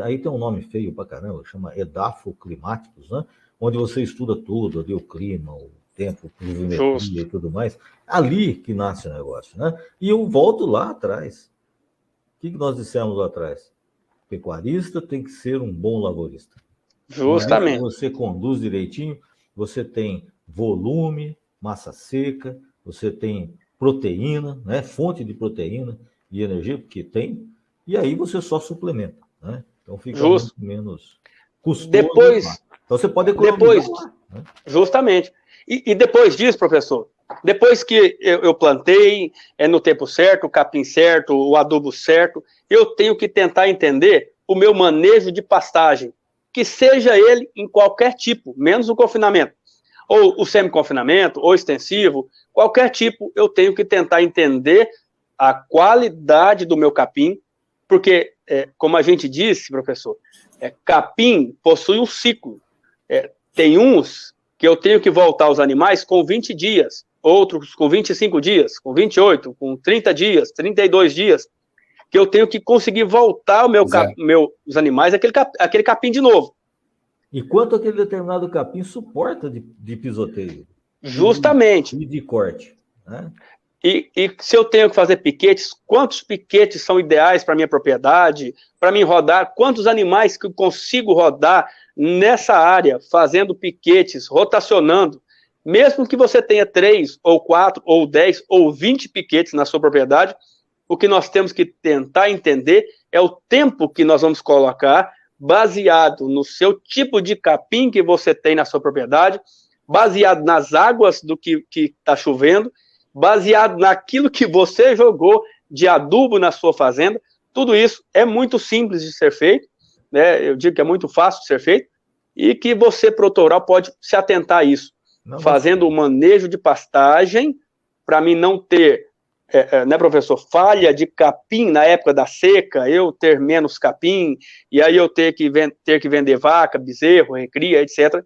aí tem um nome feio pra caramba, chama edafoclimáticos, né? Onde você estuda tudo, ali o clima, o tempo, pluviometria e tudo mais. Ali que nasce o negócio, né? E eu volto lá atrás. O que nós dissemos lá atrás? Pecuarista tem que ser um bom lavorista. Justamente. Você conduz direitinho, você tem volume, massa seca, você tem proteína, né? Fonte de proteína e energia, porque tem, e aí você só suplementa, né? Então fica muito menos custoso. Depois, então você pode economizar lá, né? Justamente. E depois disso, professor, depois que eu plantei, no tempo certo, o capim certo, o adubo certo, eu tenho que tentar entender o meu manejo de pastagem, que seja ele em qualquer tipo, menos o confinamento, ou o semi-confinamento, ou extensivo, qualquer tipo, eu tenho que tentar entender a qualidade do meu capim, porque, como a gente disse, professor, capim possui um ciclo. Tem uns que eu tenho que voltar os animais com 20 dias, outros com 25 dias, com 28, com 30 dias, 32 dias, que eu tenho que conseguir voltar os animais aquele capim de novo. E quanto aquele determinado capim suporta de pisoteio? Justamente. E de corte, né? E se eu tenho que fazer piquetes, quantos piquetes são ideais para minha propriedade, para mim rodar, quantos animais que eu consigo rodar nessa área, fazendo piquetes, rotacionando, mesmo que você tenha 3, ou 4, ou 10, ou 20 piquetes na sua propriedade, o que nós temos que tentar entender é o tempo que nós vamos colocar, baseado no seu tipo de capim que você tem na sua propriedade, baseado nas águas do que está chovendo, baseado naquilo que você jogou de adubo na sua fazenda. Tudo isso é muito simples de ser feito, né? Eu digo que é muito fácil de ser feito, e que você, produtor rural, pode se atentar a isso, fazendo o manejo de pastagem, para mim não ter, né, professor, falha de capim na época da seca, eu ter menos capim, e aí eu ter que vender vaca, bezerro, recria, etc.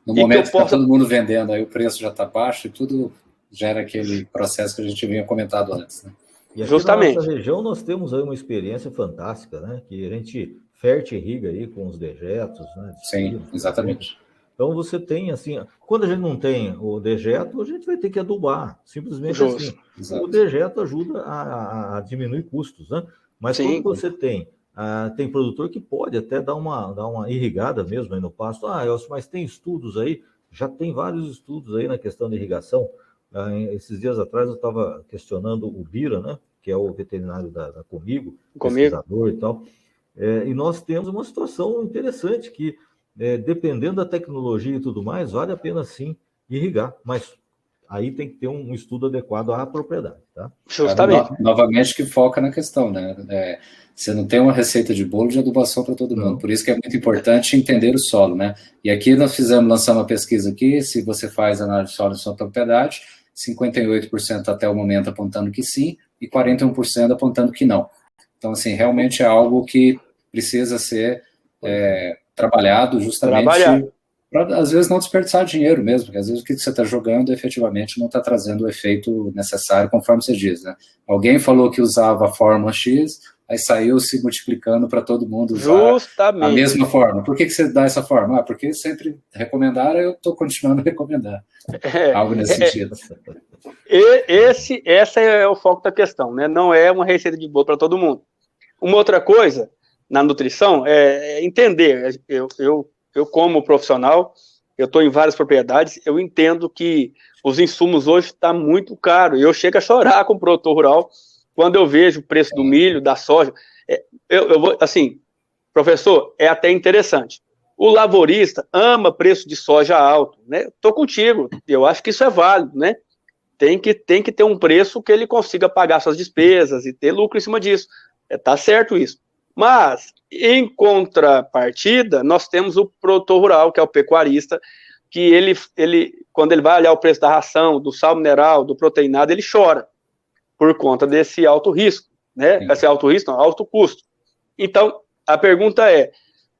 No momento que está todo mundo vendendo, aí o preço já está baixo e tudo gera aquele processo que a gente vinha comentado antes, né? E aqui na nossa região nós temos aí uma experiência fantástica, né? Que a gente fertirriga aí com os dejetos, né? Sim, exatamente. Então você tem assim, quando a gente não tem o dejeto, a gente vai ter que adubar, simplesmente assim. Exato. O dejeto ajuda a diminuir custos, né? Mas quando você tem produtor que pode até dar uma irrigada mesmo aí no pasto. Elcio, mas tem estudos aí, já tem vários estudos aí na questão de irrigação. Esses dias atrás eu estava questionando o Bira, né, que é o veterinário da Comigo, pesquisador e tal, e nós temos uma situação interessante que, dependendo da tecnologia e tudo mais, vale a pena sim irrigar, mas aí tem que ter um estudo adequado à propriedade, tá? Justamente. Novamente que foca na questão, né? Você não tem uma receita de bolo de adubação para todo mundo, por isso que é muito importante entender o solo, né? E aqui nós lançamos uma pesquisa aqui, se você faz análise de solo em sua propriedade, 58% até o momento apontando que sim, e 41% apontando que não. Então, assim, realmente é algo que precisa ser trabalhado justamente para, às vezes, não desperdiçar dinheiro mesmo, porque às vezes o que você está jogando efetivamente não está trazendo o efeito necessário, conforme você diz, né? Alguém falou que usava a fórmula X, aí saiu se multiplicando para todo mundo usar a mesma forma. Por que você dá essa forma? Porque sempre recomendaram, eu estou continuando a recomendar. Algo nesse sentido. Esse é o foco da questão, né? Não é uma receita de bolo para todo mundo. Uma outra coisa na nutrição é entender. Eu como profissional, eu estou em várias propriedades, eu entendo que os insumos hoje estão muito caros. Eu chego a chorar com o produtor rural quando eu vejo o preço do milho, da soja. Eu vou, assim, professor, é até interessante. O lavorista ama preço de soja alto, né? Estou contigo, eu acho que isso é válido, né? Tem que ter um preço que ele consiga pagar suas despesas e ter lucro em cima disso. Tá certo isso. Mas, em contrapartida, nós temos o produtor rural, que é o pecuarista, que ele, quando ele vai olhar o preço da ração, do sal mineral, do proteinado, ele chora, por conta desse alto risco, né? Sim. Esse alto risco, não, alto custo. Então, a pergunta é,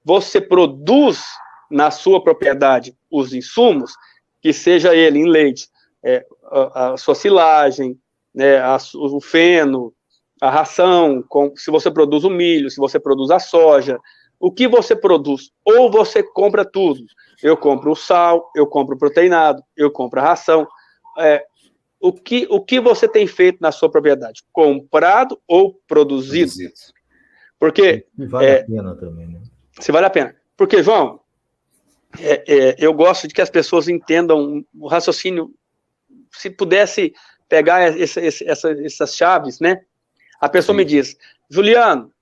você produz na sua propriedade os insumos, que seja ele em leite, a sua silagem, né, o feno, a ração, se você produz o milho, se você produz a soja, o que você produz? Ou você compra tudo. Eu compro o sal, eu compro o proteinado, eu compro a ração. O que você tem feito na sua propriedade? Comprado ou produzido? Porque se vale a pena também, né? Se vale a pena. Porque, João, eu gosto de que as pessoas entendam o raciocínio. Se pudesse pegar essas chaves, né? A pessoa me diz, Juliano,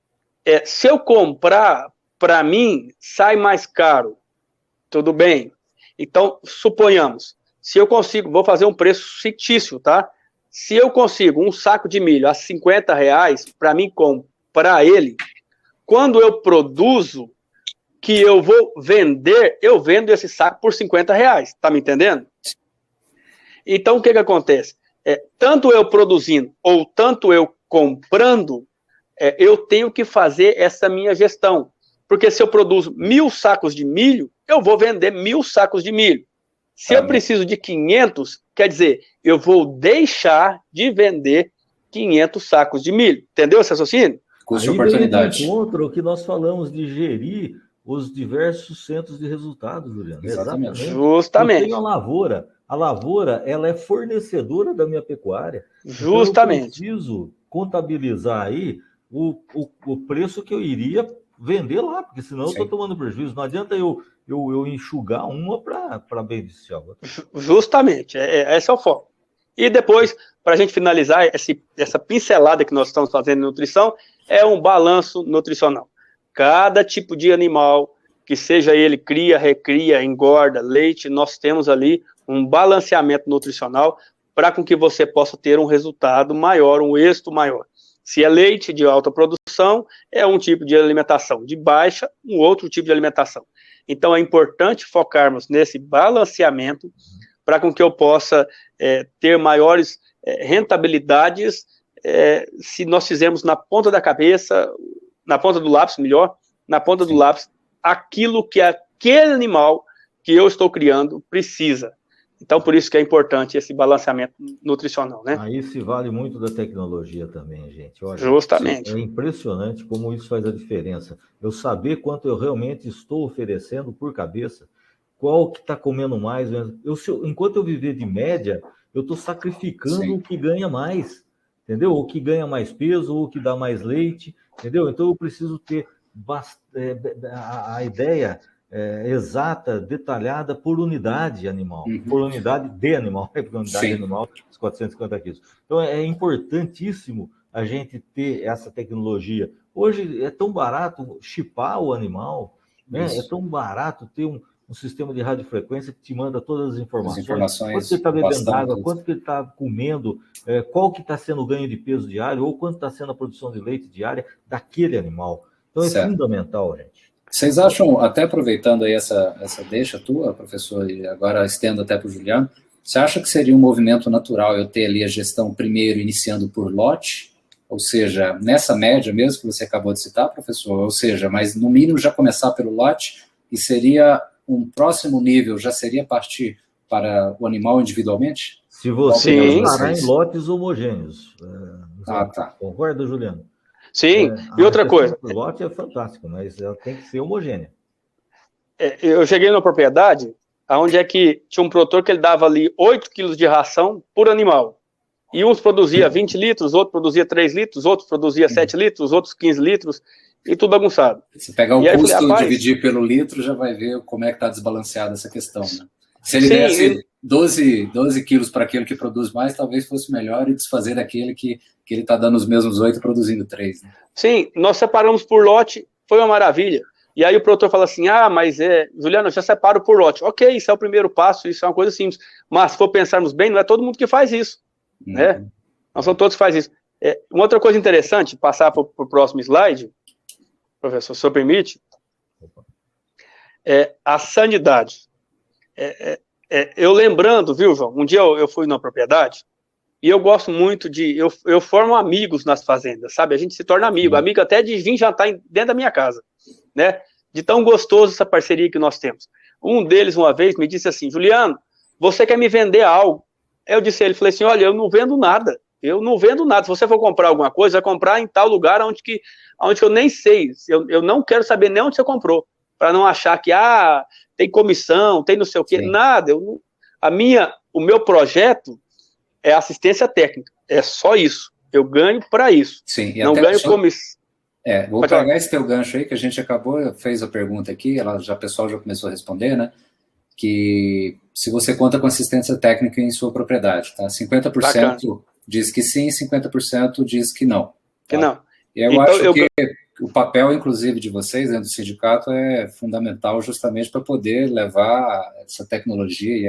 se eu comprar, para mim, sai mais caro. Tudo bem. Então, suponhamos, se eu consigo, vou fazer um preço fictício, tá? Se eu consigo um saco de milho a R$50, para mim comprar ele, quando eu produzo, que eu vou vender, eu vendo esse saco por R$50, tá me entendendo? Então, o que acontece? Tanto eu produzindo ou tanto eu comprando, eu tenho que fazer essa minha gestão. Porque se eu produzo 1.000 sacos de milho, eu vou vender 1.000 sacos de milho. Se eu preciso de 500, quer dizer, eu vou deixar de vender 500 sacos de milho. Entendeu esse raciocínio? Custo de oportunidade. Contra o que nós falamos de gerir os diversos centros de resultados, Juliano. Exatamente. Justamente. Eu tenho a lavoura. A lavoura, ela é fornecedora da minha pecuária. Justamente. Então eu preciso contabilizar aí o preço que eu iria vender lá, porque senão eu estou tomando prejuízo. Não adianta eu enxugar uma para beneficiar a outra. Justamente. Esse é o foco. E depois, para a gente finalizar essa pincelada que nós estamos fazendo em nutrição, é um balanço nutricional. Cada tipo de animal, que seja ele cria, recria, engorda, leite, nós temos ali um balanceamento nutricional para com que você possa ter um resultado maior, um êxito maior. Se é leite de alta produção, é um tipo de alimentação. De baixa, um outro tipo de alimentação. Então, é importante focarmos nesse balanceamento para com que eu possa ter maiores rentabilidades se nós fizermos na ponta da cabeça, na ponta do lápis, melhor, na ponta do lápis, aquilo que aquele animal que eu estou criando precisa. Então, por isso que é importante esse balanceamento nutricional, né? Aí se vale muito da tecnologia também, gente. Olha, justamente. É impressionante como isso faz a diferença. Eu saber quanto eu realmente estou oferecendo por cabeça, qual que está comendo mais. Enquanto eu viver de média, eu estou sacrificando o que ganha mais, entendeu? O que ganha mais peso, o que dá mais leite, entendeu? Então eu preciso ter a ideia exata, detalhada por unidade animal, por unidade de animal, por unidade de animal, os 450 quilos. Então é importantíssimo a gente ter essa tecnologia. Hoje é tão barato chipar o animal, né? É tão barato ter um sistema de radiofrequência que te manda todas as informações. Quanto que ele está bebendo água, quanto que ele está comendo, qual que está sendo o ganho de peso diário, ou quanto está sendo a produção de leite diária daquele animal. Então é fundamental, gente. Vocês acham, até aproveitando aí essa deixa tua, professor, e agora estendo até para o Juliano, você acha que seria um movimento natural eu ter ali a gestão primeiro iniciando por lote, ou seja, nessa média mesmo que você acabou de citar, professor, ou seja, mas no mínimo já começar pelo lote, e seria um próximo nível, já seria partir para o animal individualmente? Se você parar em lotes homogêneos. Tá. Concorda, Juliano? Sim, e outra coisa. O lote é fantástico, mas ela tem que ser homogênea. Eu cheguei numa propriedade onde é que tinha um produtor que ele dava ali 8 quilos de ração por animal. E uns produzia 20 litros, outro produzia 3 litros, outro produzia 7 litros, outros 15 litros, e tudo bagunçado. Se pegar o custo e dividir pelo litro, já vai ver como é que está desbalanceada essa questão, né? Se ele desse 12 quilos para aquele que produz mais, talvez fosse melhor e desfazer daquele que ele está dando os mesmos 8 produzindo 3. Né? Sim, nós separamos por lote, foi uma maravilha. E aí o produtor fala assim, mas Juliano, eu já separo por lote. Ok, isso é o primeiro passo, isso é uma coisa simples. Mas se for pensarmos bem, não é todo mundo que faz isso. Né? Não são todos que fazem isso. Uma outra coisa interessante, passar para o próximo slide, professor, se eu permite, é a sanidade. Eu lembrando, viu, João, um dia eu fui numa propriedade e eu gosto muito eu formo amigos nas fazendas, sabe? A gente se torna amigo até de vir jantar dentro da minha casa, né? De tão gostoso essa parceria que nós temos. Um deles, uma vez, me disse assim, Juliano, você quer me vender algo? Eu disse a ele, falei assim, olha, eu não vendo nada. Se você for comprar alguma coisa, vai comprar em tal lugar onde eu nem sei. Eu não quero saber nem onde você comprou, para não achar que, tem comissão, tem não sei o quê. Sim. Nada. O meu projeto é assistência técnica. É só isso. Eu ganho para isso. Sim. E não ganho comissão. Vou pegar esse teu gancho aí, que a gente fez a pergunta aqui, o pessoal já começou a responder, né? Que se você conta com assistência técnica em sua propriedade, tá? 50% bacana. Diz que sim, 50% diz que não. Tá? Que não. E eu acho que o papel, inclusive, de vocês dentro do sindicato é fundamental justamente para poder levar essa tecnologia e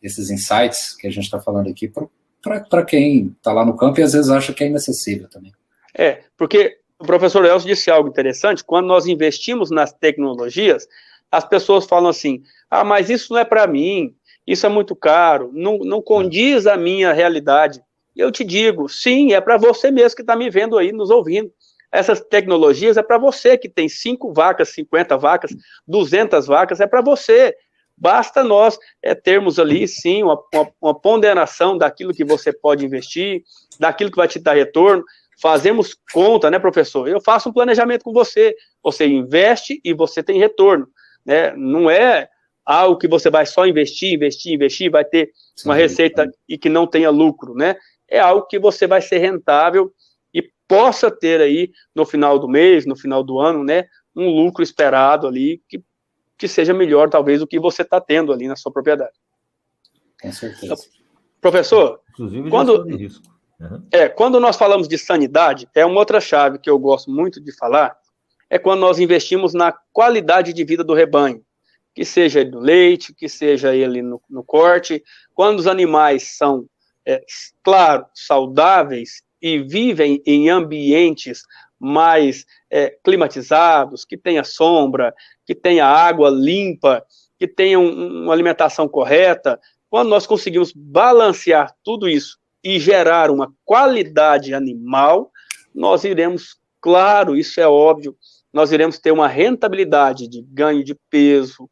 esses insights que a gente está falando aqui para quem está lá no campo e às vezes acha que é inacessível também. Porque o professor Elcio disse algo interessante, quando nós investimos nas tecnologias, as pessoas falam assim, mas isso não é para mim, isso é muito caro, não condiz à minha realidade. Eu te digo, sim, é para você mesmo que está me vendo aí, nos ouvindo. Essas tecnologias é para você que tem 5 vacas, 50 vacas, 200 vacas, é para você. Basta nós termos ali, sim, uma ponderação daquilo que você pode investir, daquilo que vai te dar retorno. Fazemos conta, né, professor? Eu faço um planejamento com você. Você investe e você tem retorno, né? Não é algo que você vai só investir, vai ter uma receita e que não tenha lucro, né? É algo que você vai ser rentável e possa ter aí no final do mês, no final do ano, né, um lucro esperado ali que seja melhor, talvez, do que você está tendo ali na sua propriedade. Com certeza. Professor, inclusive, quando nós falamos de sanidade, uma outra chave que eu gosto muito de falar, é quando nós investimos na qualidade de vida do rebanho, que seja ele no leite, que seja ele no corte, quando os animais são, claro, saudáveis e vivem em ambientes mais climatizados, que tenha sombra, que tenha água limpa, que tenha uma alimentação correta, quando nós conseguimos balancear tudo isso e gerar uma qualidade animal, nós iremos, claro, isso é óbvio, nós iremos ter uma rentabilidade de ganho de peso,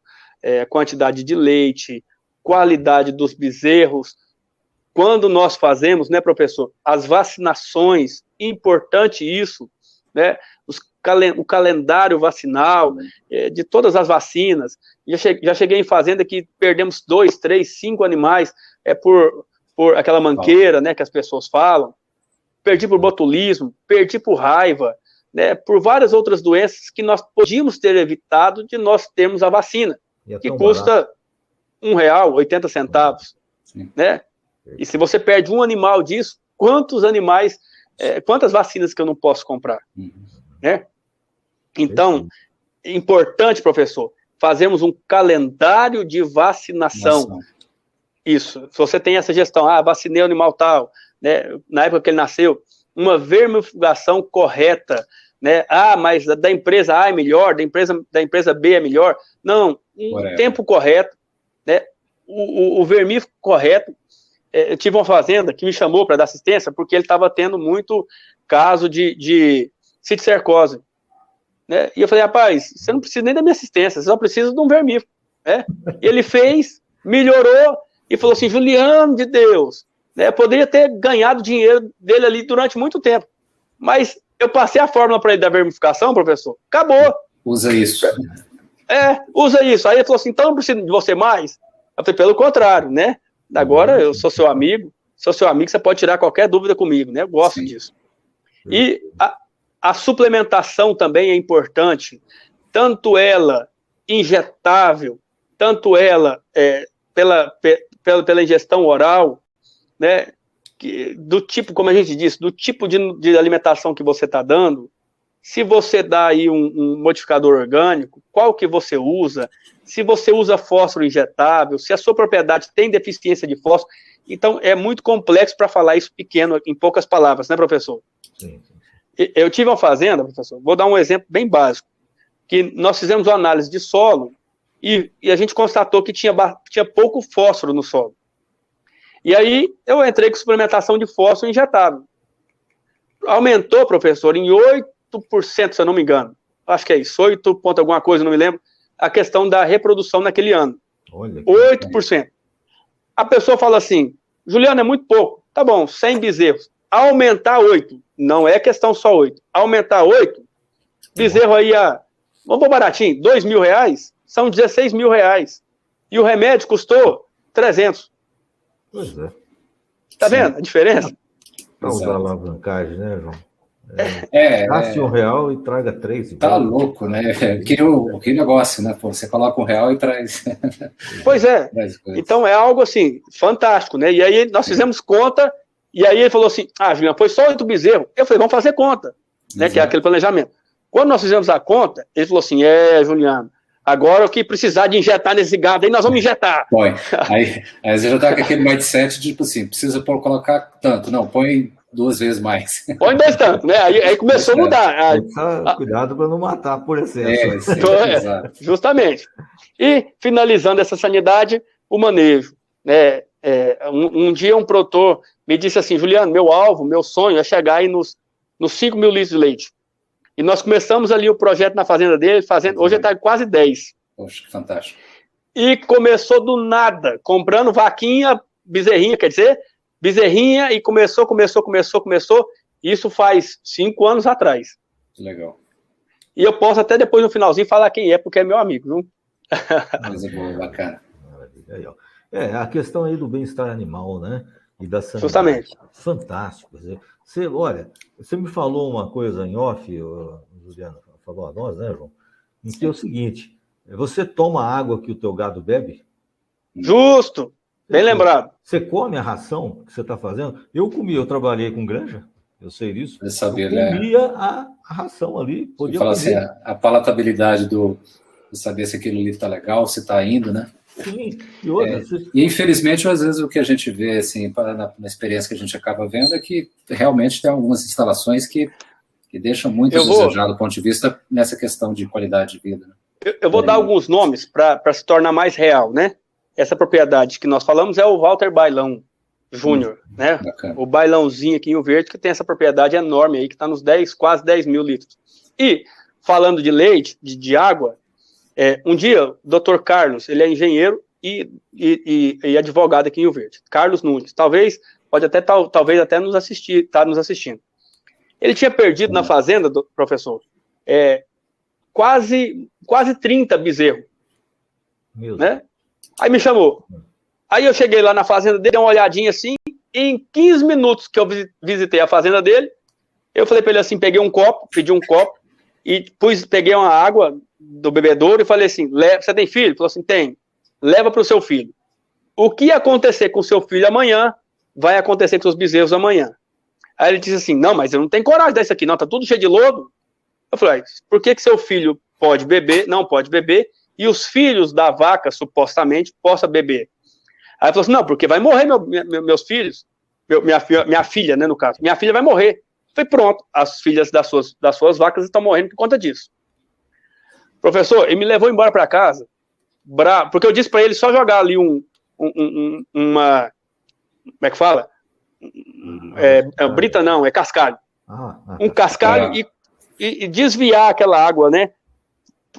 quantidade de leite, qualidade dos bezerros. Quando nós fazemos, né, professor, as vacinações, importante isso, né, o calendário vacinal, de todas as vacinas. Já cheguei em fazenda que perdemos 2, 3, 5 animais por aquela manqueira, né, que as pessoas falam. Perdi por botulismo, perdi por raiva, né, por várias outras doenças que nós podíamos ter evitado de nós termos a vacina, que custa R$1,80, né? E se você perde um animal disso, quantas vacinas que eu não posso comprar, né? Então, importante, professor, fazemos um calendário de vacinação. Isso, se você tem essa gestão, vacinei o animal tal, né, na época que ele nasceu, uma vermifugação correta, né, mas da empresa A é melhor, da empresa B é melhor. Não, tempo correto, né, o vermífugo correto. Eu tive uma fazenda que me chamou para dar assistência porque ele estava tendo muito caso de cisticercose, né? E eu falei, rapaz, você não precisa nem da minha assistência, você só precisa de um vermífugo, né? E ele fez, melhorou e falou assim, Juliano de Deus, né? Eu poderia ter ganhado dinheiro dele ali durante muito tempo, mas eu passei a fórmula para ele da vermificação, professor, acabou. Usa isso. Usa isso. Aí ele falou assim, então não preciso de você mais? Eu falei, pelo contrário, né? Agora eu sou seu amigo, você pode tirar qualquer dúvida comigo, né? Eu gosto disso. E a suplementação também é importante, tanto ela injetável, tanto ela pela ingestão oral, né? Do tipo, como a gente disse, do tipo de alimentação que você está dando. Se você dá aí um modificador orgânico, qual que você usa? Se você usa fósforo injetável, se a sua propriedade tem deficiência de fósforo. Então, é muito complexo para falar isso pequeno, em poucas palavras, né, professor? Sim. Eu tive uma fazenda, professor, vou dar um exemplo bem básico, que nós fizemos uma análise de solo e a gente constatou que tinha pouco fósforo no solo. E aí eu entrei com suplementação de fósforo injetável. Aumentou, professor, em 8%, se eu não me engano. Acho que é isso, 8 ponto alguma coisa, não me lembro, a questão da reprodução naquele ano. Olha, 8%. A pessoa fala assim, Juliano, é muito pouco. Tá bom, 100 bezerros. Aumentar 8, não é questão só 8. Aumentar 8, bezerro aí vamos pôr baratinho, R$2.000, são R$16.000. E o remédio custou 300. Pois é. Tá vendo a diferença? Para usar alavancagem, né, João? Gaste R$1 e traga 3. Tá louco, né? Que negócio, né? Pô, você coloca R$1 e traz. Pois é. Então é algo assim, fantástico, né? E aí nós fizemos conta, e aí ele falou assim: Juliano, foi só 8 bezerros. Eu falei, vamos fazer conta, né? Que é aquele planejamento. Quando nós fizemos a conta, ele falou assim: Juliano, agora o que precisar de injetar nesse gado aí, nós vamos injetar. Põe. Aí você já tá com aquele mindset de, tipo assim, precisa colocar tanto. Não, põe 2 vezes mais. Põe 2 tanto, né? Aí começou a mudar. Cuidado para não matar por excesso. Justamente. E, finalizando essa sanidade, o manejo. Né? Um dia um produtor me disse assim, Juliano, meu alvo, meu sonho é chegar aí nos 5 mil litros de leite. E nós começamos ali o projeto na fazenda dele, hoje está quase 10. Poxa, que fantástico. E começou do nada, comprando vaquinha, bezerrinha, e começou. Isso faz 5 anos atrás. Legal. E eu posso até depois no finalzinho falar quem é, porque é meu amigo, viu? Coisa boa, bacana. A questão aí do bem-estar animal, né? E da sanidade. Justamente. Fantástico. Quer dizer, você me falou uma coisa em off, Juliano falou a nós, né, João? Em que é o seguinte, você toma a água que o teu gado bebe? Justo! Bem lembrado. Você come a ração que você está fazendo? Eu trabalhei com granja, eu sei disso. Eu sabia, comia a ração ali. Podia falar assim, a palatabilidade de saber se aquilo ali está legal, se está indo, né? Sim. E infelizmente, às vezes, o que a gente vê, assim, na experiência que a gente acaba vendo, é que realmente tem algumas instalações que deixam muito a desejar do ponto de vista nessa questão de qualidade de vida. Né? Eu vou dar alguns nomes para se tornar mais real, né? Essa propriedade que nós falamos é o Walter Bailão Júnior, né? Bacana. O Bailãozinho aqui em Rio Verde, que tem essa propriedade enorme aí, que está nos quase 10 mil litros. E, falando de leite, de água, um dia, o Dr. Carlos, ele é engenheiro e advogado aqui em Rio Verde. Carlos Nunes, talvez até nos assistindo. Ele tinha perdido na fazenda, professor, quase 30 bezerros, né? Aí me chamou. Aí eu cheguei lá na fazenda dele, dei uma olhadinha assim, e em 15 minutos que eu visitei a fazenda dele, eu falei para ele assim, pedi um copo, e peguei uma água do bebedouro e falei assim, você tem filho? Ele falou assim, tem. Leva para o seu filho. O que acontecer com o seu filho amanhã, vai acontecer com os bezerros amanhã. Aí ele disse assim, não, mas eu não tenho coragem desse aqui não, tá tudo cheio de lodo. Eu falei, por que seu filho pode beber, não pode beber, e os filhos da vaca, supostamente, possam beber? Aí ele falou assim, não, porque vai morrer meus filhos, minha filha, né, no caso, minha filha vai morrer. Eu falei, pronto, as filhas das suas vacas estão morrendo por conta disso. Professor, ele me levou embora para casa, bravo, porque eu disse para ele só jogar ali uma, como é que fala? Brita não, é cascalho. Um cascalho e desviar aquela água, né?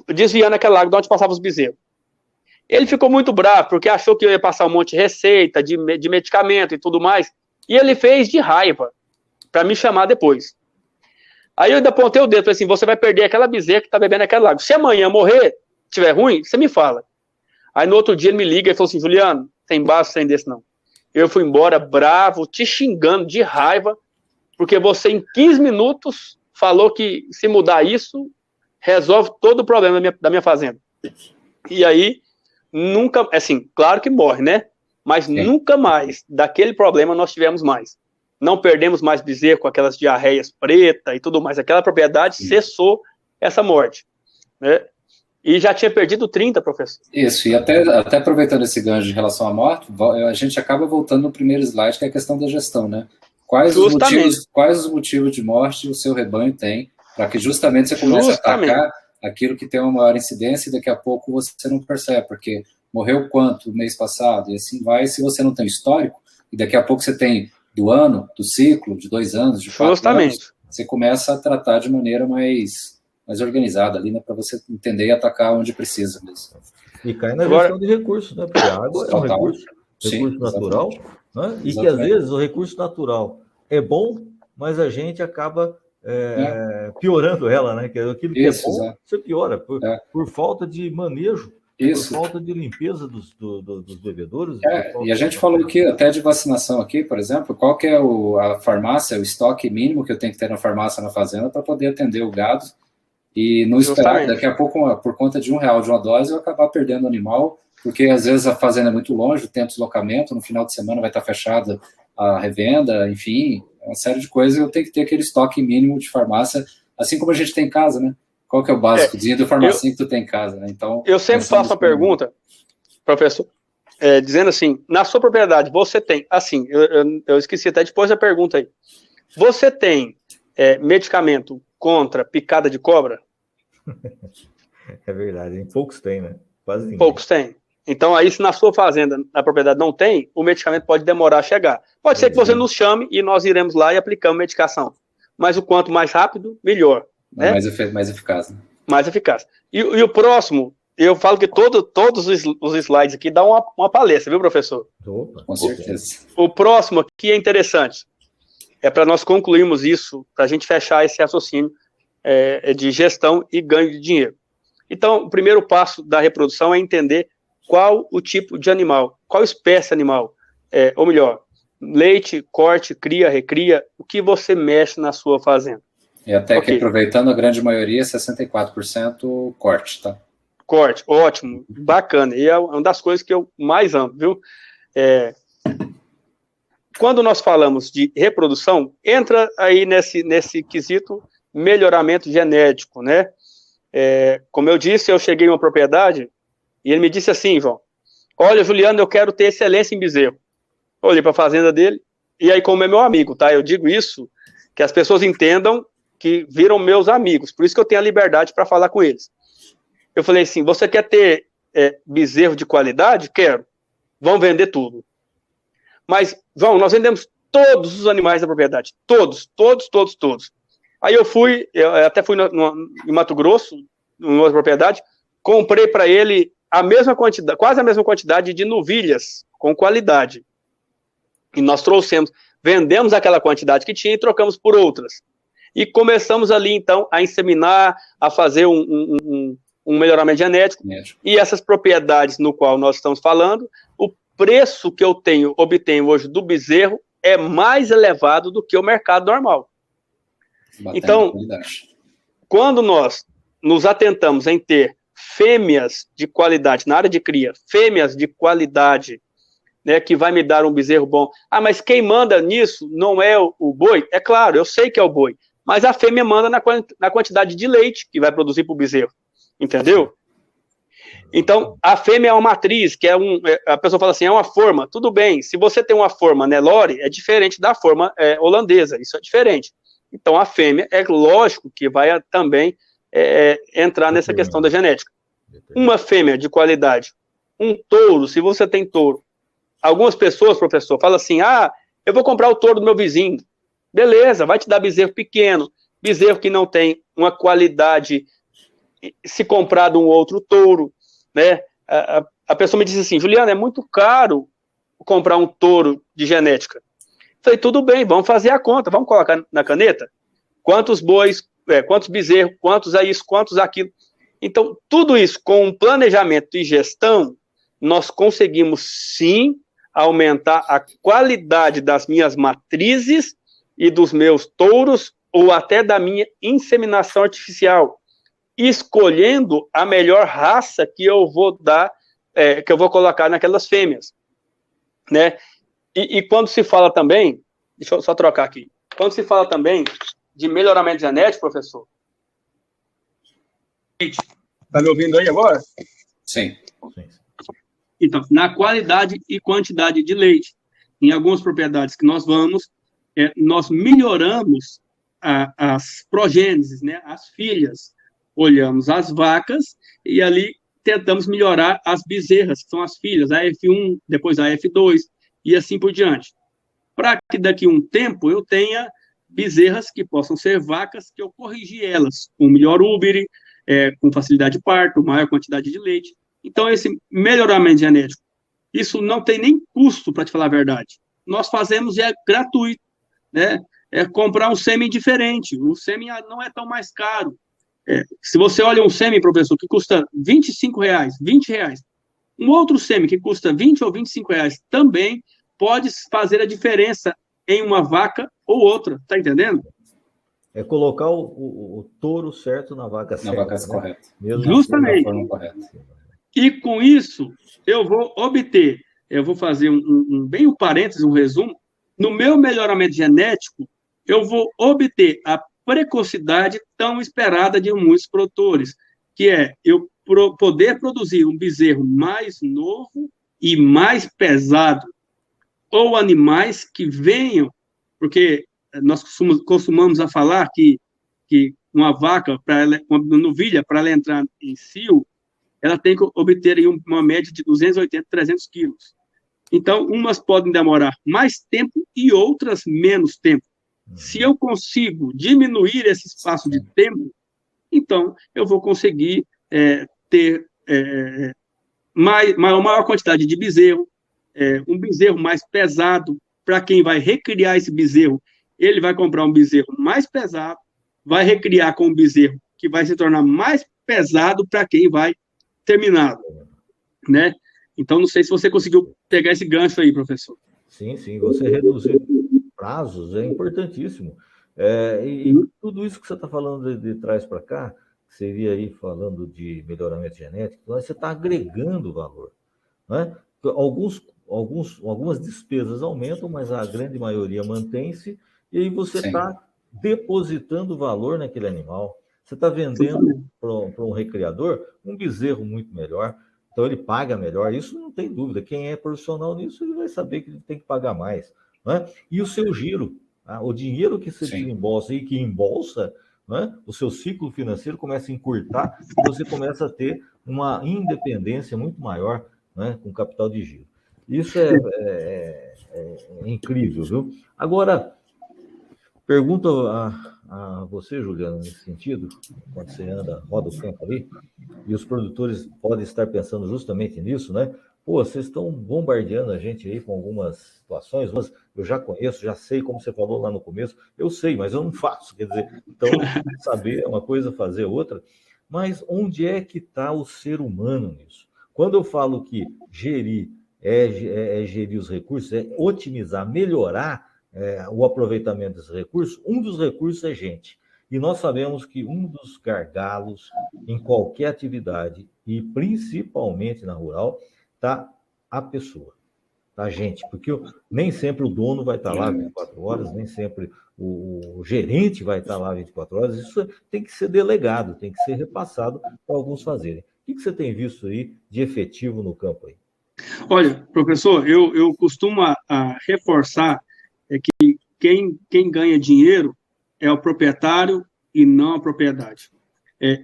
Desviando aquela água de onde passava os bezerros. Ele ficou muito bravo, porque achou que eu ia passar um monte de receita, de medicamento e tudo mais, e ele fez de raiva, para me chamar depois. Aí eu ainda apontei o dedo, falei assim, você vai perder aquela bezerra que tá bebendo aquela água. Se amanhã morrer, tiver ruim, você me fala. Aí no outro dia ele me liga e falou assim, Juliano, tem base sem desse não. Eu fui embora bravo, te xingando de raiva, porque você em 15 minutos falou que se mudar isso, resolve todo o problema da minha fazenda. E aí, nunca, assim, claro que morre, né? Mas nunca mais, daquele problema nós tivemos mais. Não perdemos mais bezerro com aquelas diarreias pretas e tudo mais. Aquela propriedade cessou essa morte, né? E já tinha perdido 30, professor. Isso, e até aproveitando esse gancho em relação à morte, a gente acaba voltando no primeiro slide, que é a questão da gestão, né? Quais os motivos de morte o seu rebanho tem, para que justamente você comece a atacar aquilo que tem uma maior incidência e daqui a pouco você não percebe, porque morreu quanto no mês passado, e assim vai, se você não tem histórico, e daqui a pouco você tem do ano, do ciclo, de 2 anos, de 4 anos, você começa a tratar de maneira mais organizada ali, né, para você entender e atacar onde precisa mesmo. E cai na gestão de recursos, né, porque a água é um recurso natural, né, e que às vezes o recurso natural é bom, mas a gente acaba piorando ela, né, que aquilo que é bom, você piora, por falta de manejo, por falta de limpeza dos bebedouros. E a gente falou aqui até de vacinação aqui, por exemplo, qual que é a farmácia, o estoque mínimo que eu tenho que ter na farmácia, na fazenda, para poder atender o gado e não esperar, daqui a pouco, por conta de R$1 de uma dose, eu acabar perdendo o animal, porque às vezes a fazenda é muito longe, o tempo de deslocamento, no final de semana vai estar fechada a revenda, enfim, uma série de coisas, eu tenho que ter aquele estoque mínimo de farmácia, assim como a gente tem em casa, né? Qual que é o básicozinho do farmacinho que tu tem em casa, né? Então, eu sempre faço a pergunta, professor, dizendo assim, na sua propriedade, você tem, assim, eu esqueci até depois da pergunta aí, você tem medicamento contra picada de cobra? É verdade, poucos tem, né? Quase ninguém. Poucos tem. Então, aí, se na sua fazenda, na propriedade não tem, o medicamento pode demorar a chegar. Pode ser que você nos chame e nós iremos lá e aplicamos medicação. Mas o quanto mais rápido, melhor. Né? Mais eficaz. Né? Mais eficaz. E o próximo, eu falo que todos os slides aqui dão uma palestra, viu, professor? Opa, com certeza. O próximo aqui é interessante. É para nós concluirmos isso, para a gente fechar esse raciocínio de gestão e ganho de dinheiro. Então, o primeiro passo da reprodução é entender qual o tipo de animal, qual espécie animal, ou melhor, leite, corte, cria, recria, o que você mexe na sua fazenda. E até que aproveitando, a grande maioria, 64% corte, tá? Corte, ótimo, bacana, e é uma das coisas que eu mais amo, viu? Quando nós falamos de reprodução, entra aí nesse quesito melhoramento genético, né? Como eu disse, eu cheguei em uma propriedade e ele me disse assim, João, olha, Juliano, eu quero ter excelência em bezerro. Olhei para a fazenda dele, e aí como é meu amigo, tá? Eu digo isso, que as pessoas entendam que viram meus amigos, por isso que eu tenho a liberdade para falar com eles. Eu falei assim, você quer ter bezerro de qualidade? Quero. Vão vender tudo. Mas, João, nós vendemos todos os animais da propriedade. Todos. Aí eu até fui em Mato Grosso, em outra propriedade, comprei para ele a mesma quantidade, quase a mesma quantidade de novilhas com qualidade. E nós vendemos aquela quantidade que tinha e trocamos por outras. E começamos ali, então, a inseminar, a fazer um melhoramento genético. E essas propriedades no qual nós estamos falando, o preço que eu obtenho hoje do bezerro é mais elevado do que o mercado normal. Então, quando nós nos atentamos em ter fêmeas de qualidade, na área de cria, fêmeas de qualidade, né, que vai me dar um bezerro bom. Ah, mas quem manda nisso não é o boi? É claro, eu sei que é o boi, mas a fêmea manda na quantidade de leite que vai produzir para o bezerro, entendeu? Então, a fêmea é uma matriz, que a pessoa fala assim, é uma forma, tudo bem, se você tem uma forma Nelore, é diferente da forma holandesa, isso é diferente. Então, a fêmea, é lógico que vai também entrar nessa questão da genética. Uma fêmea de qualidade, um touro, se você tem touro, algumas pessoas, professor, falam assim, eu vou comprar o touro do meu vizinho. Beleza, vai te dar bezerro pequeno, bezerro que não tem uma qualidade, se comprar de um outro touro, né? A pessoa me disse assim, Juliano, é muito caro comprar um touro de genética. Falei, tudo bem, vamos fazer a conta, vamos colocar na caneta quantos bois, quantos bezerros, quantos isso, quantos aquilo. Então, tudo isso com um planejamento e gestão, nós conseguimos sim aumentar a qualidade das minhas matrizes e dos meus touros, ou até da minha inseminação artificial, escolhendo a melhor raça que eu vou dar, que eu vou colocar naquelas fêmeas, né? E quando se fala também, deixa eu só trocar aqui, quando se fala também de melhoramento genético, professor, tá me ouvindo aí agora? Sim. Então, na qualidade e quantidade de leite, em algumas propriedades que nós vamos, nós melhoramos as progêneses, né, as filhas, olhamos as vacas e ali tentamos melhorar as bezerras, que são as filhas, a F1, depois a F2, e assim por diante. Para que daqui a um tempo eu tenha bezerras que possam ser vacas, que eu corrigi elas com melhor úbere, com facilidade de parto, maior quantidade de leite. Então, esse melhoramento genético, isso não tem nem custo, para te falar a verdade. Nós fazemos e é gratuito, né? É comprar um sêmen diferente. O sêmen não é tão mais caro. Se você olha um sêmen, professor, que custa R$25, R$20, um outro sêmen que custa R$20 ou R$25 também pode fazer a diferença em uma vaca ou outra, tá entendendo? É colocar o touro certo na vaca certa. Na vaca correta. Justamente. Da forma correta. E com isso, eu vou fazer bem um parênteses, um resumo, no meu melhoramento genético, eu vou obter a precocidade tão esperada de muitos produtores, que é eu poder produzir um bezerro mais novo e mais pesado, ou animais que venham, porque nós costumamos a falar que uma vaca, uma novilha, para ela entrar em cio, ela tem que obter aí uma média de 280, 300 quilos. Então, umas podem demorar mais tempo e outras menos tempo. Se eu consigo diminuir esse espaço de tempo, então eu vou conseguir ter maior quantidade de bezerro, um bezerro mais pesado. Para quem vai recriar esse bezerro, ele vai comprar um bezerro mais pesado, vai recriar com um bezerro que vai se tornar mais pesado para quem vai terminar, né? Então, não sei se você conseguiu pegar esse gancho aí, professor. Sim, você reduzir prazos é importantíssimo. E tudo isso que você está falando de trás para cá, que seria aí falando de melhoramento genético, você está agregando valor, né? Algumas despesas aumentam, mas a grande maioria mantém-se, e aí você está depositando valor naquele animal. Você está vendendo para um recriador um bezerro muito melhor, então ele paga melhor, isso não tem dúvida. Quem é profissional nisso, ele vai saber que ele tem que pagar mais, né? E o seu giro, o dinheiro que você desembolsa e que embolsa, né? O seu ciclo financeiro começa a encurtar e você começa a ter uma independência muito maior, né? Com capital de giro. Isso é incrível, viu? Agora, pergunto a você, Juliano, nesse sentido, quando você roda o campo ali, e os produtores podem estar pensando justamente nisso, né? Pô, vocês estão bombardeando a gente aí com algumas situações, mas eu já conheço, já sei, como você falou lá no começo, eu sei, mas eu não faço, quer dizer, então, saber é uma coisa, fazer outra, mas onde é que está o ser humano nisso? Quando eu falo que gerir gerir os recursos, é otimizar, melhorar o aproveitamento desses recursos, um dos recursos é gente. E nós sabemos que um dos gargalos em qualquer atividade, e principalmente na rural, está a pessoa, tá a gente. Porque nem sempre o dono vai estar lá 24 horas, nem sempre o gerente vai estar lá 24 horas. Isso tem que ser delegado, tem que ser repassado para alguns fazerem. O que você tem visto aí de efetivo no campo aí? Olha, professor, eu costumo reforçar que quem ganha dinheiro é o proprietário e não a propriedade.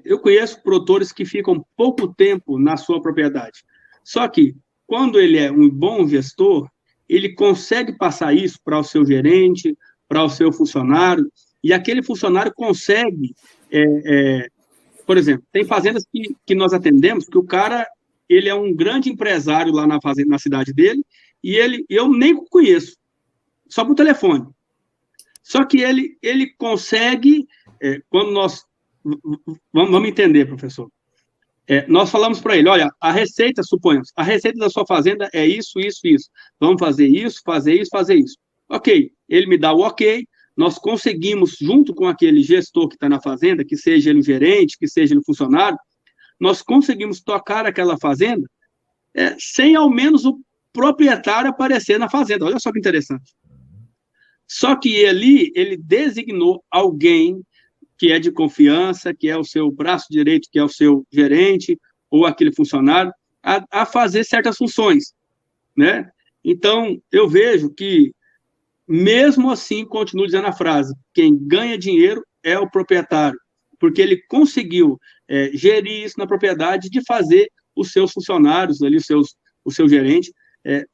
Eu conheço produtores que ficam pouco tempo na sua propriedade. Só que, quando ele é um bom gestor, ele consegue passar isso para o seu gerente, para o seu funcionário, e aquele funcionário consegue... por exemplo, tem fazendas que nós atendemos que o cara... ele é um grande empresário lá na fazenda, na cidade dele, e eu nem o conheço, só por telefone. Só que ele consegue, quando nós... Vamos entender, professor. Nós falamos para ele, olha, a receita, suponhamos, a receita da sua fazenda é isso, isso, isso. Vamos fazer isso, fazer isso, fazer isso. Ok, ele me dá o ok, nós conseguimos, junto com aquele gestor que está na fazenda, que seja ele o gerente, que seja ele o funcionário, nós conseguimos tocar aquela fazenda sem ao menos o proprietário aparecer na fazenda. Olha só que interessante. Só que ele designou alguém que é de confiança, que é o seu braço direito, que é o seu gerente, ou aquele funcionário, a fazer certas funções, né? Então, eu vejo que, mesmo assim, continuo dizendo a frase, quem ganha dinheiro é o proprietário, porque ele conseguiu gerir isso na propriedade, de fazer os seus funcionários, ali, o seu gerente,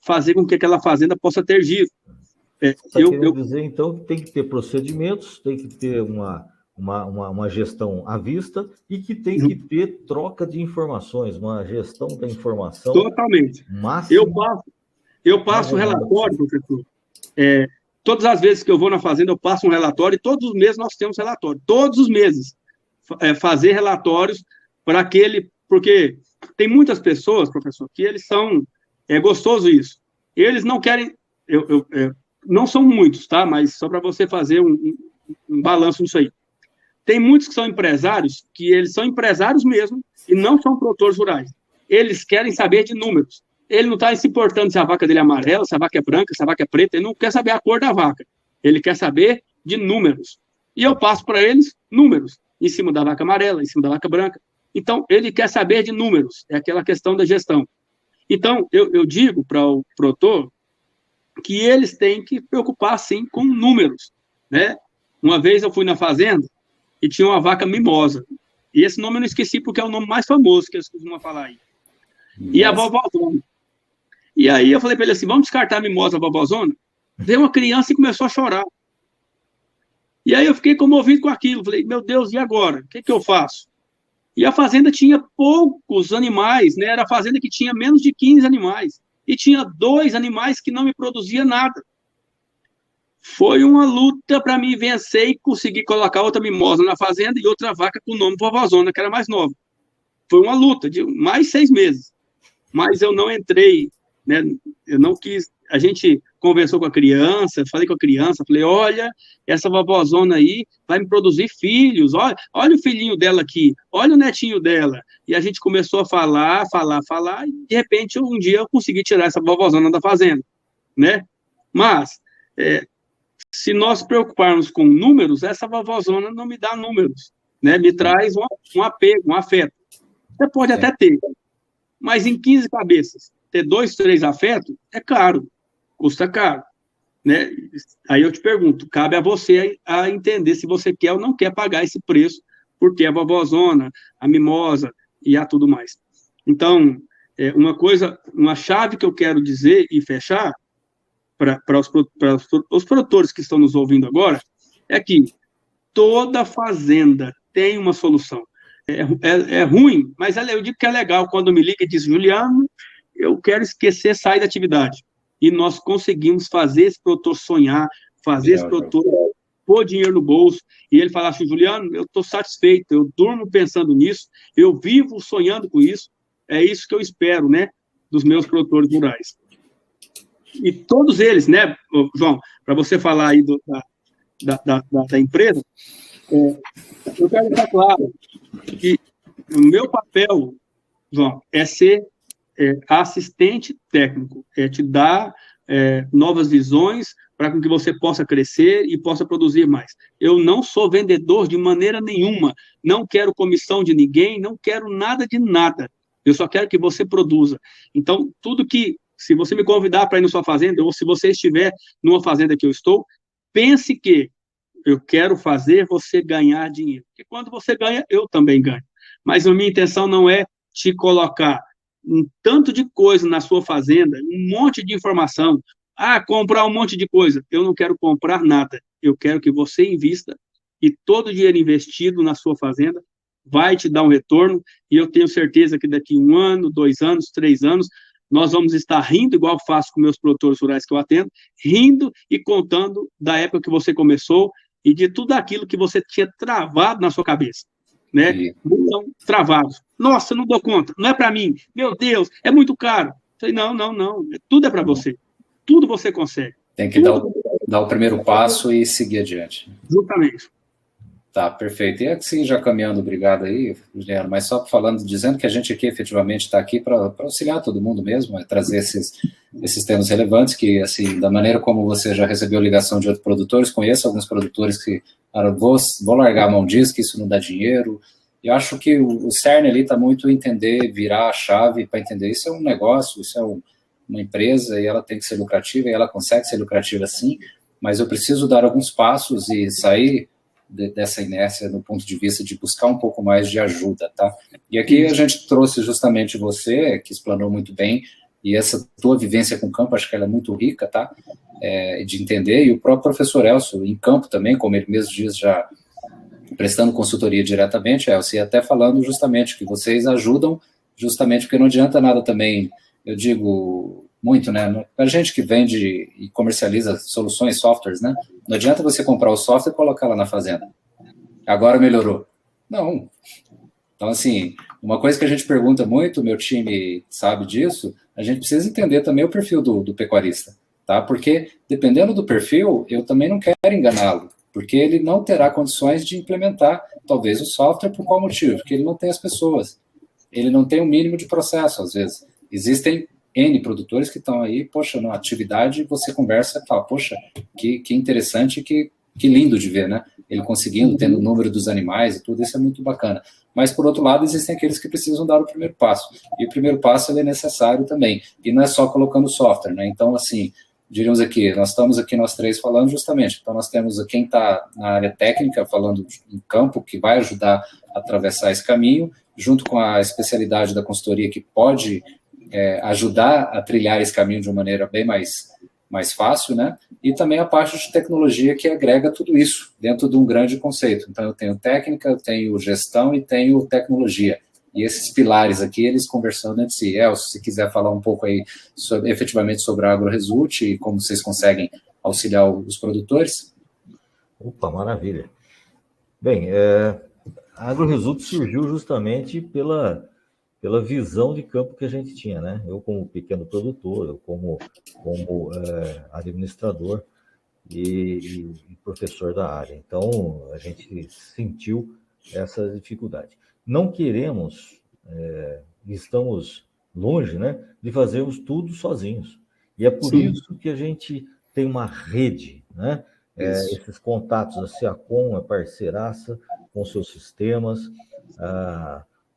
fazer com que aquela fazenda possa ter giro. Você está querendo dizer, então, que tem que ter procedimentos, tem que ter uma gestão à vista e que tem que ter troca de informações, uma gestão da informação. Totalmente. Máxima. Eu passo um relatório, professor. Todas as vezes que eu vou na fazenda, eu passo um relatório, e todos os meses nós temos relatório. Todos os meses. Fazer relatórios para aquele... Porque tem muitas pessoas, professor, que eles são... É gostoso isso. Eles não querem... não são muitos, tá? Mas só para você fazer um balanço nisso aí. Tem muitos que são empresários, que eles são empresários mesmo, e não são produtores rurais. Eles querem saber de números. Ele não está se importando se a vaca dele é amarela, se a vaca é branca, se a vaca é preta, ele não quer saber a cor da vaca. Ele quer saber de números. E eu passo para eles números, em cima da vaca amarela, em cima da vaca branca. Então, ele quer saber de números, é aquela questão da gestão. Então, eu digo para o produtor que eles têm que preocupar, sim, com números, né? Uma vez eu fui na fazenda e tinha uma vaca mimosa. E esse nome eu não esqueci porque é o nome mais famoso que eles costumam falar aí. E a vovózona. E aí eu falei para ele assim, vamos descartar a mimosa, a vovózona? Veio uma criança e começou a chorar. E aí eu fiquei comovido com aquilo. Falei, meu Deus, e agora? O que eu faço? E a fazenda tinha poucos animais, né? Era a fazenda que tinha menos de 15 animais. E tinha 2 animais que não me produziam nada. Foi uma luta para mim vencer e conseguir colocar outra mimosa na fazenda e outra vaca com o nome vovózona, que era mais nova. Foi uma luta de mais 6 meses. Mas eu não entrei, né? Eu não quis. A gente conversou com a criança, falei com a criança, falei, olha, essa vovózona aí vai me produzir filhos, olha o filhinho dela aqui, olha o netinho dela. E a gente começou a falar, e de repente um dia eu consegui tirar essa vovózona da fazenda, né? Mas, se nós preocuparmos com números, essa vovózona não me dá números, né? Me traz um apego, um afeto. Você pode até ter, mas em 15 cabeças, ter 2, 3 afetos é caro, custa caro, né? Aí eu te pergunto, cabe a você a entender se você quer ou não quer pagar esse preço por ter a vovózona, a mimosa e a tudo mais. Então, uma chave que eu quero dizer e fechar para os produtores que estão nos ouvindo agora é que toda fazenda tem uma solução. É ruim, mas eu digo que é legal quando me liga e diz, Juliano, eu quero esquecer, sair da atividade. E nós conseguimos fazer esse produtor sonhar, fazer esse produtor pôr dinheiro no bolso, e ele falar assim, Juliano, eu estou satisfeito, eu durmo pensando nisso, eu vivo sonhando com isso, é isso que eu espero, né, dos meus produtores rurais. E todos eles, né, João, para você falar aí da empresa, eu quero deixar claro que o meu papel, João, é ser assistente técnico, te dar novas visões para que você possa crescer e possa produzir mais. Eu não sou vendedor de maneira nenhuma, não quero comissão de ninguém, não quero nada de nada. Eu só quero que você produza. Então, tudo que, se você me convidar para ir na sua fazenda, ou se você estiver numa fazenda que eu estou, pense que eu quero fazer você ganhar dinheiro. Porque quando você ganha, eu também ganho. Mas a minha intenção não é te colocar um tanto de coisa na sua fazenda, um monte de informação, comprar um monte de coisa. Eu não quero comprar nada. Eu quero que você invista e todo o dinheiro investido na sua fazenda vai te dar um retorno e eu tenho certeza que daqui 1 ano, 2 anos, 3 anos, nós vamos estar rindo, igual eu faço com meus produtores rurais que eu atendo, rindo e contando da época que você começou e de tudo aquilo que você tinha travado na sua cabeça, né? Então, travados. Nossa, não dou conta, não é para mim. Meu Deus, é muito caro. Eu falei, não. Tudo é para você. Tudo você consegue. Tem que dar o primeiro passo e seguir adiante. Justamente. Tá, perfeito. E assim, já caminhando, obrigado aí, Juliano, mas só falando, dizendo que a gente aqui efetivamente está aqui para auxiliar todo mundo mesmo, trazer esses temas relevantes, que assim, da maneira como você já recebeu ligação de outros produtores, conheço alguns produtores que vou largar a mão disso, que isso não dá dinheiro. Eu acho que o cerne ali está muito entender, virar a chave para entender isso é um negócio, isso é uma empresa e ela tem que ser lucrativa e ela consegue ser lucrativa sim, mas eu preciso dar alguns passos e sair dessa inércia no ponto de vista de buscar um pouco mais de ajuda, tá? E aqui a gente trouxe justamente você, que explanou muito bem, e essa tua vivência com o campo, acho que ela é muito rica, tá? De entender, e o próprio professor Elcio, em campo também, como ele mesmo diz, já prestando consultoria diretamente, Elcio, e até falando justamente que vocês ajudam, justamente porque não adianta nada também, eu digo muito, né? A gente que vende e comercializa soluções, softwares, né? Não adianta você comprar o software e colocar lá na fazenda. Agora melhorou. Não. Então, assim, uma coisa que a gente pergunta muito, meu time sabe disso, a gente precisa entender também o perfil do pecuarista, tá? Porque, dependendo do perfil, eu também não quero enganá-lo, porque ele não terá condições de implementar, talvez, o software, por qual motivo? Porque ele não tem as pessoas, ele não tem o mínimo de processo, às vezes. Existem N produtores que estão aí, poxa, numa atividade, você conversa e fala, poxa, que interessante, que lindo de ver, né? Ele conseguindo, tendo o número dos animais e tudo, isso é muito bacana. Mas, por outro lado, existem aqueles que precisam dar o primeiro passo. E o primeiro passo ele é necessário também. E não é só colocando software, né? Então, assim, diríamos aqui, nós estamos aqui nós três falando justamente. Então, nós temos quem está na área técnica, falando em campo, que vai ajudar a atravessar esse caminho, junto com a especialidade da consultoria, que pode ajudar a trilhar esse caminho de uma maneira bem mais fácil, né? E também a parte de tecnologia que agrega tudo isso dentro de um grande conceito. Então, eu tenho técnica, eu tenho gestão e tenho tecnologia. E esses pilares aqui, eles conversando entre si. Elcio, se quiser falar um pouco aí efetivamente sobre a AgroResult e como vocês conseguem auxiliar os produtores. Opa, maravilha. Bem, a AgroResult surgiu justamente pela visão de campo que a gente tinha, né? Eu como pequeno produtor, eu como administrador e professor da área. Então, a gente sentiu essa dificuldade. Não queremos, estamos longe, né, de fazermos tudo sozinhos. E é por isso que a gente tem uma rede, né? Esses contatos, a Seacom é parceiraça com seus sistemas,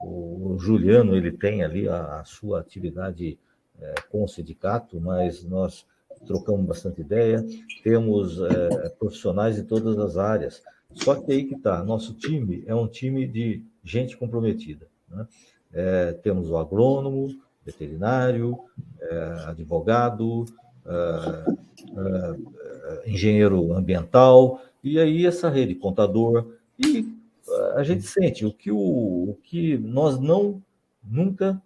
o Juliano, ele tem ali a sua atividade com o sindicato, mas nós trocamos bastante ideia, temos profissionais de todas as áreas. Só que aí que está, nosso time é um time de gente comprometida, né? Temos o agrônomo, veterinário, advogado, engenheiro ambiental, e aí essa rede, contador, e a gente sente o que nós nunca